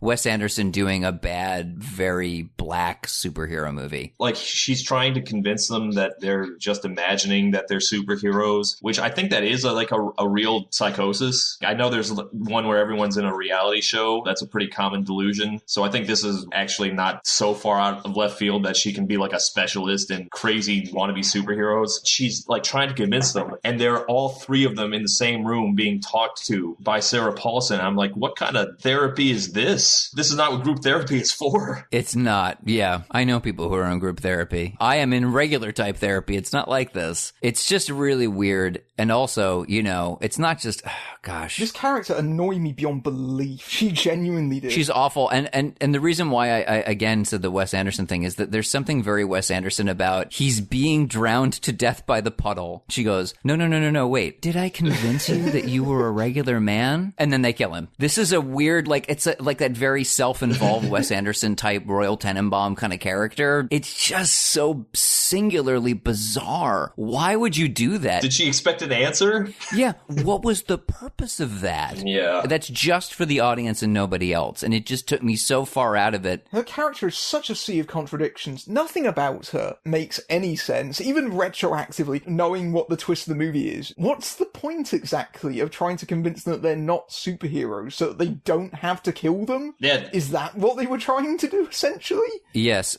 Wes Anderson doing a bad, very black superhero movie. Like, she's trying to convince them that they're just imagining that they're superheroes, which I think that is a real psychosis. I know there's one where everyone's in a reality show. That's a pretty common delusion. So I think this is actually not so far out of left field that she can be like a specialist in crazy wannabe superheroes. She's like trying to convince them, and they're all 3 of them in the same room being talked to by Sarah Paulson. I'm like, what kind of therapy is this? This is not what group therapy is for. It's not. Yeah, I know people who are in group therapy. I am in regular type therapy. It's not like this. It's just really weird. And also, you know, it's not just, gosh. This character annoyed me beyond belief. She genuinely did. She's awful. And the reason why I again said the Wes Anderson thing is that there's something very Wes Anderson about he's being drowned to death by the puddle. She goes, no, wait. Did I convince you that you were a regular man? And then they kill him. This is a weird, like that very self-involved Wes Anderson type Royal Tenenbaum kind of character. It's just so singularly bizarre. Why would you do that? Did she expect an answer? Yeah. What was the purpose of that? Yeah. That's just for the audience and nobody else. And it just took me so far out of it. Her character is such a sea of contradictions. Nothing about her makes any sense, even retroactively, knowing what the twist of the movie is. What's the point exactly of trying to convince them that they're not superheroes so that they don't have to kill them? Yeah. Is that what they were trying to do, essentially? Yes.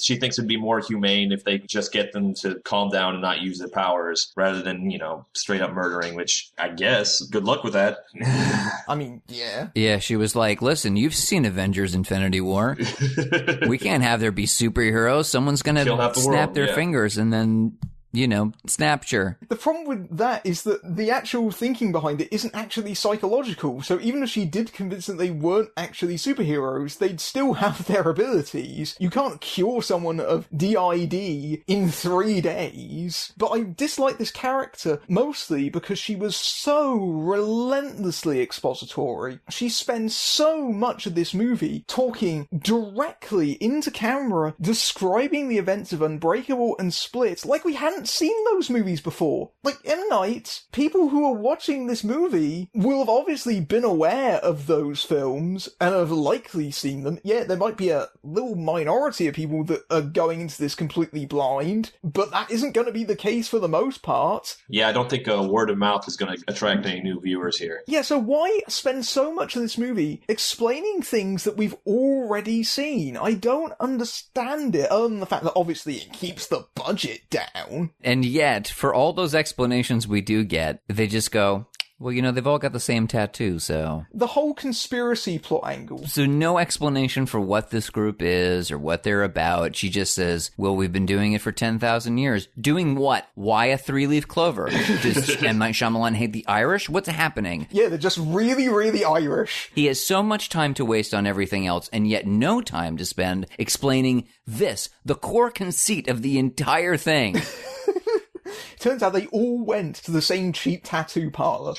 She thinks it'd be more humane if they just get them to calm down and not use their powers rather than, you know, straight up murdering, which I guess, good luck with that. I mean, yeah. Yeah, she was like, listen, you've seen Avengers Infinity War. We can't have there be superheroes. Someone's going to snap their fingers and then, you know, snapture. The problem with that is that the actual thinking behind it isn't actually psychological. So even if she did convince them they weren't actually superheroes, they'd still have their abilities. You can't cure someone of DID in 3 days. But I dislike this character mostly because she was so relentlessly expository. She spends so much of this movie talking directly into camera, describing the events of Unbreakable and Split like we hadn't haven't seen those movies before. Like, M. Night, people who are watching this movie will have obviously been aware of those films and have likely seen them. Yeah, there might be a little minority of people that are going into this completely blind, but that isn't going to be the case for the most part. Yeah, I don't think word of mouth is going to attract any new viewers here. Yeah, so why spend so much of this movie explaining things that we've already seen? I don't understand it, other than the fact that obviously it keeps the budget down. And yet, for all those explanations we do get, they just go, well, they've all got the same tattoo, so... The whole conspiracy plot angle. So no explanation for what this group is or what they're about. She just says, well, we've been doing it for 10,000 years. Doing what? Why a three-leaf clover? Does M. Night Shyamalan hate the Irish? What's happening? Yeah, they're just really, really Irish. He has so much time to waste on everything else, and yet no time to spend explaining this, the core conceit of the entire thing. Turns out they all went to the same cheap tattoo parlor.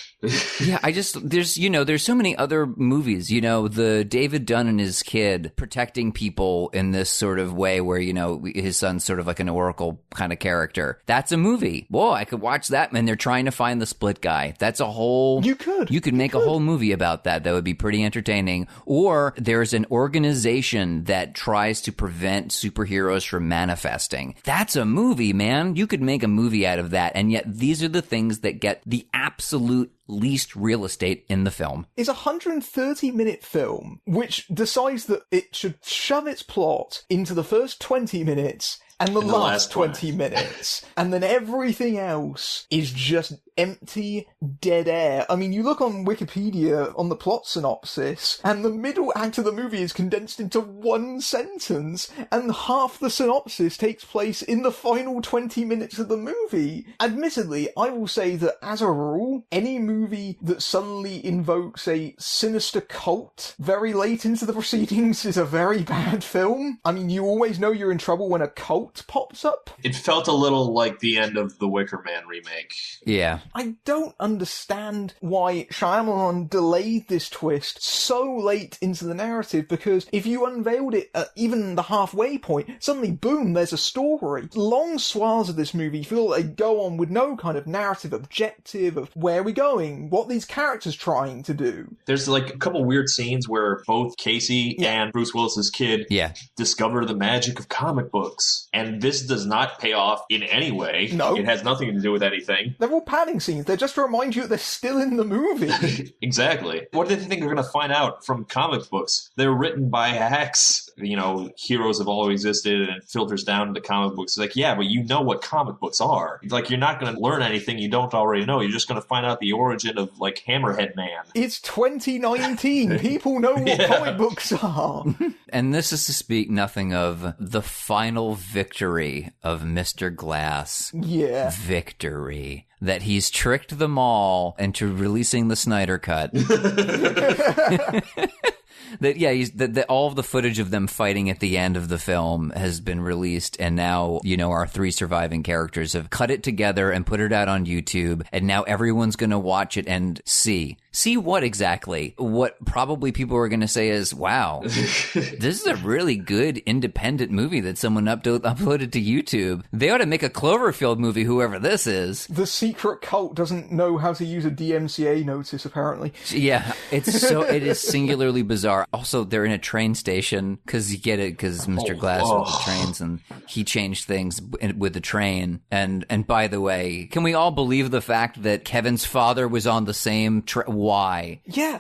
Yeah, there's so many other movies, the David Dunn and his kid protecting people in this sort of way where, his son's sort of like an oracle kind of character. That's a movie. Whoa, I could watch that, and they're trying to find the split guy. That's a whole... You could make a whole movie about that. That would be pretty entertaining. Or there's an organization that tries to prevent superheroes from manifesting. That's a movie, man. You could make a movie out of that, and yet these are the things that get the absolute least real estate in the film. It's a 130-minute film, which decides that it should shove its plot into the first 20 minutes and the last 20 minutes. And then everything else is just empty, dead air. I mean, you look on Wikipedia on the plot synopsis, and the middle act of the movie is condensed into one sentence, and half the synopsis takes place in the final 20 minutes of the movie. Admittedly, I will say that as a rule, any movie that suddenly invokes a sinister cult very late into the proceedings is a very bad film. I mean, you always know you're in trouble when a cult pops up. It felt a little like the end of the Wicker Man remake. Yeah. I don't understand why Shyamalan delayed this twist so late into the narrative, because if you unveiled it at even the halfway point, suddenly, boom, there's a story. Long swaths of this movie feel like they go on with no kind of narrative objective of where we're going, what these characters trying to do. There's like a couple weird scenes where both Casey and Bruce Willis's kid discover the magic of comic books. And this does not pay off in any way. No. It has nothing to do with anything. They're all padding scenes. They're just to remind you that they're still in the movie. Exactly. What do they think they're going to find out from comic books? They're written by hacks. Heroes have always existed, and it filters down to the comic books. It's like, yeah, but you know what comic books are. Like, you're not going to learn anything you don't already know. You're just going to find out the origin of, like, Hammerhead Man. It's 2019. People know what comic books are. And this is to speak nothing of the final victory of Mr. Glass. Yeah. Victory. That he's tricked them all into releasing the Snyder Cut. That all of the footage of them fighting at the end of the film has been released, and now, our three surviving characters have cut it together and put it out on YouTube, and now everyone's going to watch it and see. See what exactly? What probably people are going to say is, wow, this is a really good independent movie that someone uploaded to YouTube. They ought to make a Cloverfield movie, whoever this is. The secret cult doesn't know how to use a DMCA notice, apparently. Yeah, it is singularly bizarre. Also, they're in a train station, because you get it, because Mr. Glass with the trains, and he changed things with the train. And by the way, can we all believe the fact that Kevin's father was on the same Why? Yeah.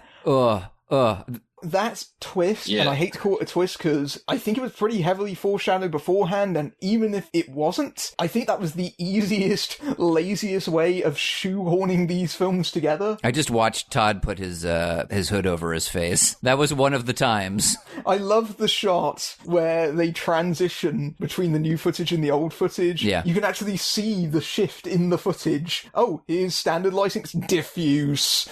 That's twist, and I hate to call it a twist because I think it was pretty heavily foreshadowed beforehand, and even if it wasn't, I think that was the easiest, laziest way of shoehorning these films together. I just watched Todd put his hood over his face. That was one of the times. I love the shot where they transition between the new footage and the old footage. Yeah. You can actually see the shift in the footage. Oh, here's standard lighting, diffuse.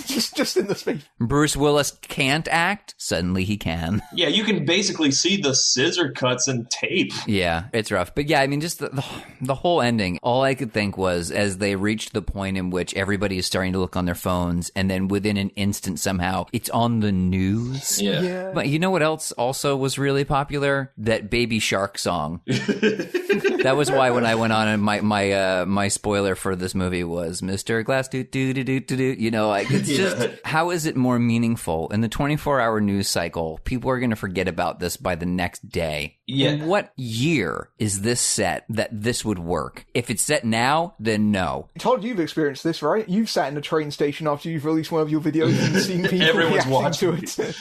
just in the space. Bruce Willis can't act. Suddenly he can. Yeah, you can basically see the scissor cuts and tape. Yeah, it's rough. But yeah, I mean, just the whole ending, all I could think was as they reached the point in which everybody is starting to look on their phones, and then within an instant somehow it's on the news. Yeah. But you know what else also was really popular? That Baby Shark song. That was why when I went on and my spoiler for this movie was Mr. Glass do do do do do do. You know, like it's just how is it more meaningful in the 24-hour news cycle? People are going to forget about this by the next day. Yeah. In what year is this set that this would work? If it's set now, then no. Todd, you've experienced this, right? You've sat in a train station after you've released one of your videos and seen people Everyone's reacting watching to it.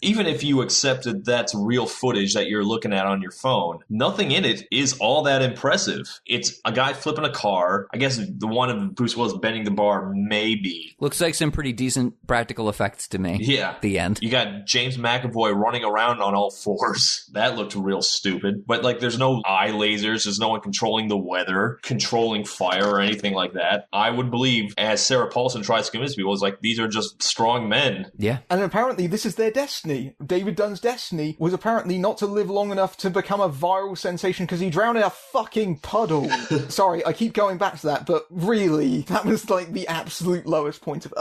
Even if you accepted that's real footage that you're looking at on your phone, nothing in it is all that impressive. It's a guy flipping a car. I guess the one of Bruce Willis bending the bar, maybe. Looks like some pretty decent practical effects to me. Yeah. The end. You got James McAvoy running around on all fours. That looked real stupid. But, like, there's no eye lasers. There's no one controlling the weather, controlling fire, or anything like that. I would believe, as Sarah Paulson tries to convince people, it's like, these are just strong men. Yeah. And apparently this is their destiny. David Dunn's destiny was apparently not to live long enough to become a viral sensation because he drowned in a fucking puddle. Sorry, I keep going back to that, but really, that was like the absolute lowest point of,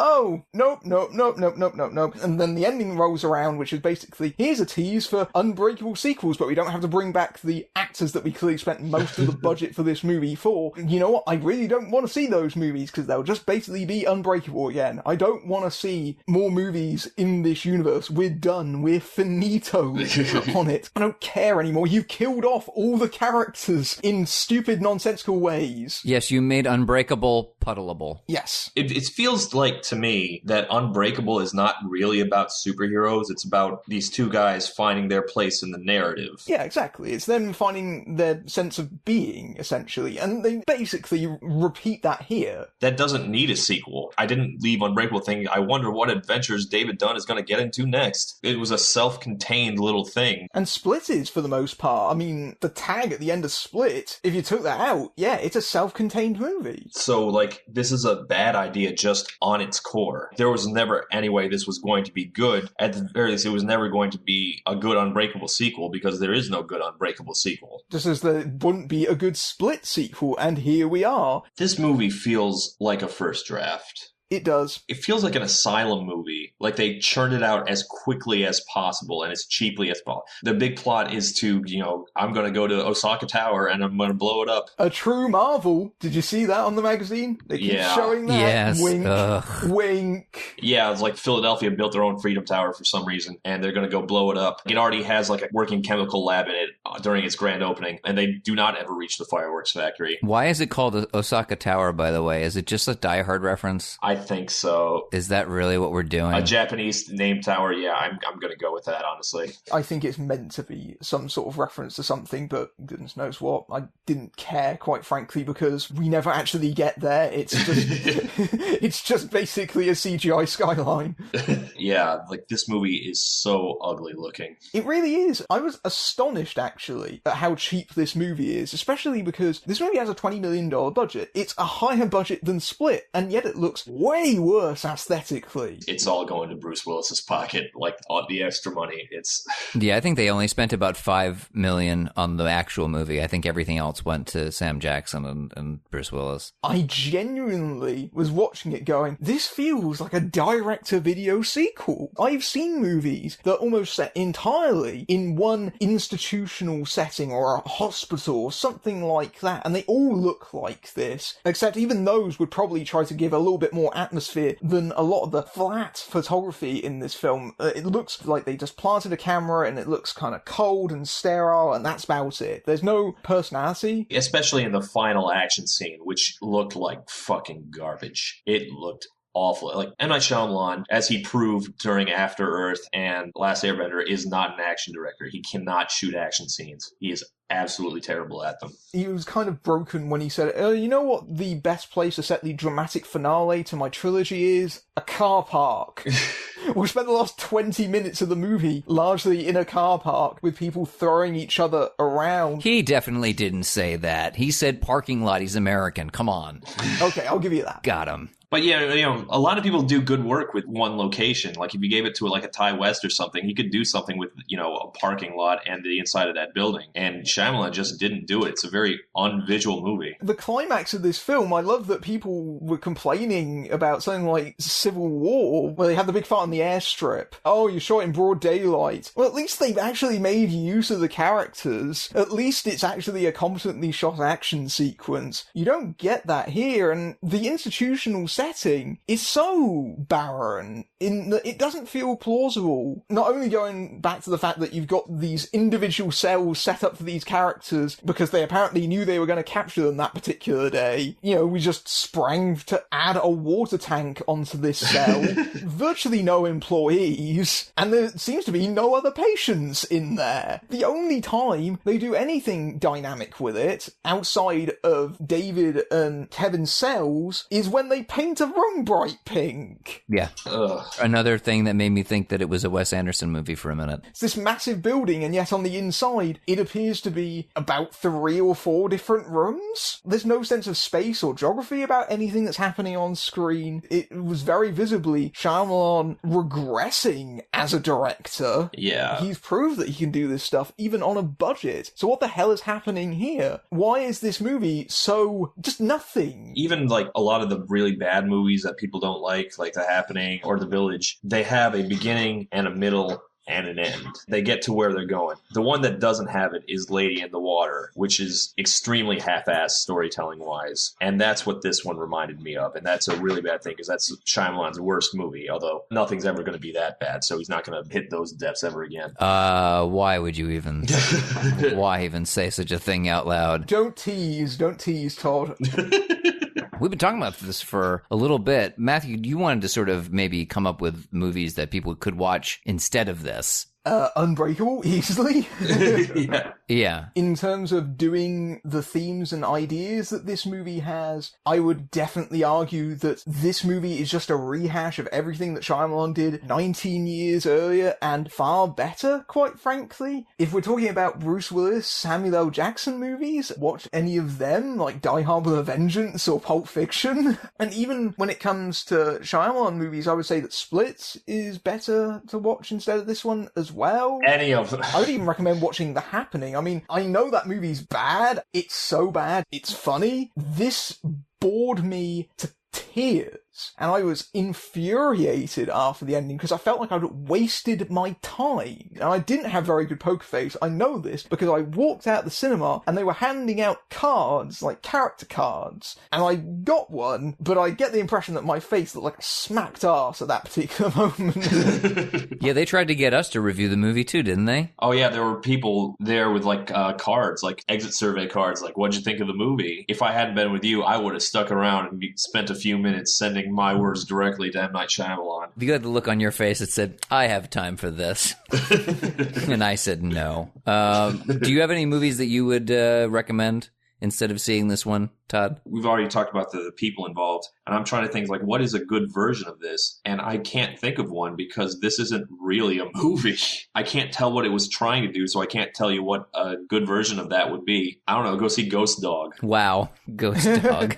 nope. And then the ending rolls around, which is basically, here's a tease for Unbreakable sequels, but we don't have to bring back the actors that we clearly spent most of the budget for this movie for. You know what? I really don't want to see those movies because they'll just basically be Unbreakable again. I don't want to see more movies in this universe. We're done. We're finito on it. I don't care anymore. You've killed off all the characters in stupid, nonsensical ways. Yes, you made Unbreakable puddleable. Yes. It feels like to me that Unbreakable is not really about superheroes. It's about these two guys finding their place in the narrative. Yeah, exactly. It's them finding their sense of being, essentially. And they basically repeat that here. That doesn't need a sequel. I didn't leave Unbreakable thinking, I wonder what adventures David Dunn is going to get into next. It was a self-contained little thing. And Split is, for the most part. I mean, the tag at the end of Split, if you took that out, yeah, it's a self-contained movie. So, like, this is a bad idea just on its core. There was never any way this was going to be good. At the very least, it was never going to be a good Unbreakable sequel because there is no good Unbreakable sequel. Just as there wouldn't be a good Split sequel, and here we are. This movie feels like a first draft. It does. It feels like an asylum movie. Like they churned it out as quickly as possible and as cheaply as possible. The big plot is to, I'm going to go to Osaka Tower and I'm going to blow it up. A true Marvel. Did you see that on the magazine? They keep showing that. Yes. Wink. Wink. Yeah, it's like Philadelphia built their own Freedom Tower for some reason and they're going to go blow it up. It already has like a working chemical lab in it during its grand opening and they do not ever reach the fireworks factory. Why is it called Osaka Tower, by the way? Is it just a Die Hard reference? I think so. Is that really what we're doing? A Japanese name tower, yeah, I'm going to go with that, honestly. I think it's meant to be some sort of reference to something, but goodness knows what. I didn't care, quite frankly, because we never actually get there. It's just, it's just basically a CGI skyline. Yeah, like this movie is so ugly looking. It really is. I was astonished, actually, at how cheap this movie is, especially because this movie has a $20 million budget. It's a higher budget than Split, and yet it looks way worse aesthetically. It's all going to Bruce Willis's pocket, like all the extra money. Yeah, I think they only spent about $5 million on the actual movie. I think everything else went to Sam Jackson and Bruce Willis. I genuinely was watching it going, this feels like a direct-to-video sequel. I've seen movies that are almost set entirely in one institutional setting or a hospital or something like that, and they all look like this, except even those would probably try to give a little bit more atmosphere than a lot of the flat photography in this film. It looks like they just planted a camera and it looks kind of cold and sterile, and that's about it. There's no personality. Especially in the final action scene, which looked like fucking garbage. It looked awful. Like M. Night Shyamalan, as he proved during After Earth and Last Airbender, is not an action director. He cannot shoot action scenes. He is absolutely terrible at them. He was kind of broken when he said, you know what the best place to set the dramatic finale to my trilogy is? A car park. We spent the last 20 minutes of the movie largely in a car park with people throwing each other around. He definitely didn't say that. He said parking lot. He's American. Come on. Okay, I'll give you that. Got him. But yeah, a lot of people do good work with one location. Like if you gave it to like a Thai West or something, he could do something with, a parking lot and the inside of that building. And Shyamalan just didn't do it. It's a very unvisual movie. The climax of this film, I love that people were complaining about something like Civil War, where they had the big fight on the airstrip. Oh, you shot in broad daylight. Well, at least they've actually made use of the characters. At least it's actually a competently shot action sequence. You don't get that here, and the institutional setting is so barren in that it doesn't feel plausible. Not only going back to the fact that you've got these individual cells set up for these characters because they apparently knew they were going to capture them that particular day. We just sprang to add a water tank onto this cell. Virtually no employees, and there seems to be no other patients in there. The only time they do anything dynamic with it, outside of David and Kevin's cells, is when they paint a room bright pink. Yeah. Ugh. Another thing that made me think that it was a Wes Anderson movie for a minute. It's this massive building, and yet on the inside, it appears to be about 3 or 4 different rooms. There's no sense of space or geography about anything that's happening on screen. It was very visibly Shyamalan regressing as a director. Yeah. He's proved that he can do this stuff even on a budget. So what the hell is happening here? Why is this movie so just nothing? Even like a lot of the really bad movies that people don't like The Happening or The Village, they have a beginning and a middle and an end. They get to where they're going. The one that doesn't have it is Lady in the Water, which is extremely half-assed storytelling-wise. And that's what this one reminded me of. And that's a really bad thing, because that's Shyamalan's worst movie, although nothing's ever going to be that bad, so he's not going to hit those depths ever again. Why would you even... why even say such a thing out loud? Don't tease, Todd. We've been talking about this for a little bit. Matthew, you wanted to sort of maybe come up with movies that people could watch instead of this. Unbreakable, easily. Yeah. In terms of doing the themes and ideas that this movie has, I would definitely argue that this movie is just a rehash of everything that Shyamalan did 19 years earlier, and far better, quite frankly. If we're talking about Bruce Willis, Samuel L. Jackson movies, watch any of them, like Die Hard with a Vengeance or Pulp Fiction. And even when it comes to Shyamalan movies, I would say that Split is better to watch instead of this one as well. Any of them. I would even recommend watching The Happening. I mean, I know that movie's bad. It's so bad. It's funny. This bored me to tears. And I was infuriated after the ending because I felt like I'd wasted my time. And I didn't have very good poker face. I know this because I walked out the cinema and they were handing out cards, like character cards. And I got one, but I get the impression that my face looked like a smacked ass at that particular moment. Yeah, they tried to get us to review the movie too, didn't they? Oh yeah, there were people there with cards, like exit survey cards, like what'd you think of the movie? If I hadn't been with you, I would have stuck around and spent a few minutes sending my words directly to M. Night Shyamalan. You had the look on your face that said, I have time for this. And I said no. Do you have any movies that you would recommend instead of seeing this one, Todd? We've already talked about the people involved, and I'm trying to think, what is a good version of this? And I can't think of one because this isn't really a movie. I can't tell what it was trying to do, so I can't tell you what a good version of that would be. I don't know, go see Ghost Dog. Wow, Ghost Dog.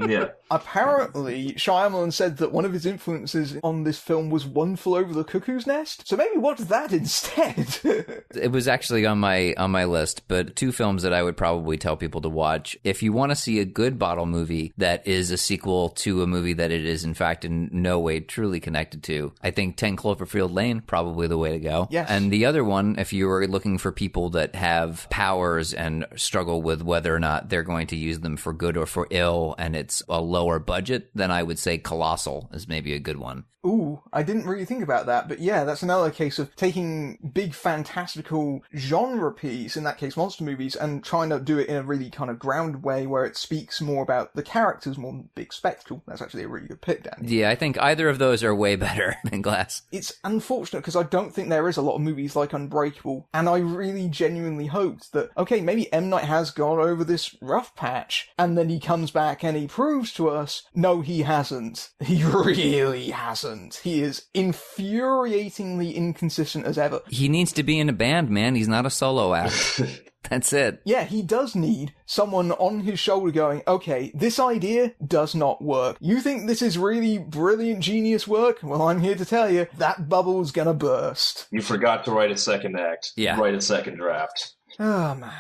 Yeah. Apparently, Shyamalan said that one of his influences on this film was One Flew Over the Cuckoo's Nest, so maybe watch that instead. It was actually on my list, but 2 films that I would probably tell people to watch. If you want to see a good bottle movie that is a sequel to a movie that it is, in fact, in no way truly connected to, I think 10 Cloverfield Lane, probably the way to go. Yes. And the other one, if you are looking for people that have powers and struggle with whether or not they're going to use them for good or for ill, and it's a lower budget, then I would say Colossal is maybe a good one. Ooh, I didn't really think about that, but yeah, that's another case of taking big fantastical genre piece, in that case monster movies, and trying to do it in a really kind of grounded way where it speaks more about the characters more than big spectacle. That's actually a really good pick, Dan. Yeah, I think either of those are way better than Glass. It's unfortunate because I don't think there is a lot of movies like Unbreakable, and I really genuinely hoped that, okay, maybe M. Night has gone over this rough patch, and then he comes back and he proves to us, no, he hasn't. He really hasn't. He is infuriatingly inconsistent as ever. He needs to be in a band, man. He's not a solo act. That's it. Yeah, he does need someone on his shoulder going, okay, this idea does not work. You think this is really brilliant, genius work? Well, I'm here to tell you, that bubble's gonna burst. You forgot to write a second act. Yeah. Write a second draft. Oh, man.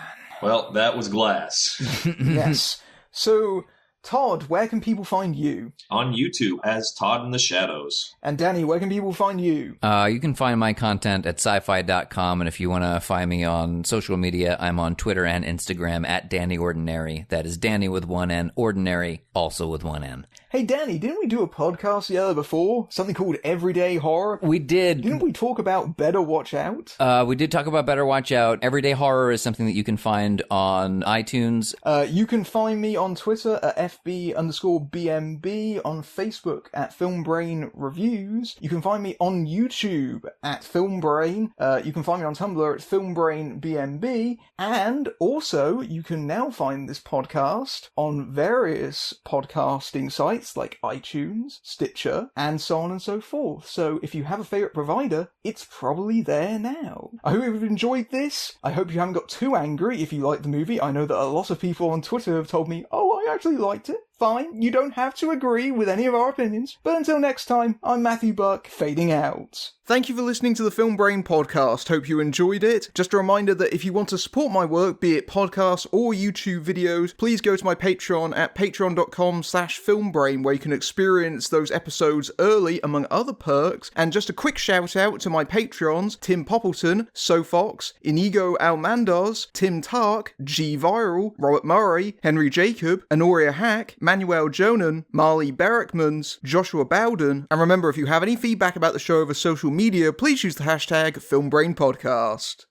Well, that was Glass. Yes. So, Todd, where can people find you? On YouTube as Todd in the Shadows. And Danny, where can people find you? You can find my content at sci-fi.com, and if you want to find me on social media, I'm on Twitter and Instagram at Danny Ordinary. That is Danny with one N, Ordinary also with one N. Hey, Danny, didn't we do a podcast the other before? Something called Everyday Horror? We did. Didn't we talk about Better Watch Out? We did talk about Better Watch Out. Everyday Horror is something that you can find on iTunes. You can find me on Twitter at FB_BMB, on Facebook at FilmBrain Reviews. You can find me on YouTube at FilmBrain. You can find me on Tumblr at FilmBrainBMB. And also, you can now find this podcast on various podcasting sites like iTunes, Stitcher, and so on and so forth. So if you have a favourite provider, it's probably there now. I hope you've enjoyed this. I hope you haven't got too angry if you like the movie. I know that a lot of people on Twitter have told me, oh, I actually liked it. Fine, you don't have to agree with any of our opinions. But until next time, I'm Matthew Buck, fading out. Thank you for listening to the Film Brain podcast. Hope you enjoyed it. Just a reminder that if you want to support my work, be it podcasts or YouTube videos, please go to my Patreon at patreon.com/filmbrain, where you can experience those episodes early, among other perks. And just a quick shout out to my Patreons, Tim Poppleton, Sofox, Inigo Almandoz, Tim Tark, G Viral, Robert Murray, Henry Jacob, Honoria Hack, Manuel Jonan, Marley Berrickmans, Joshua Bowden. And remember, if you have any feedback about the show over social media, please use the hashtag FilmBrainPodcast.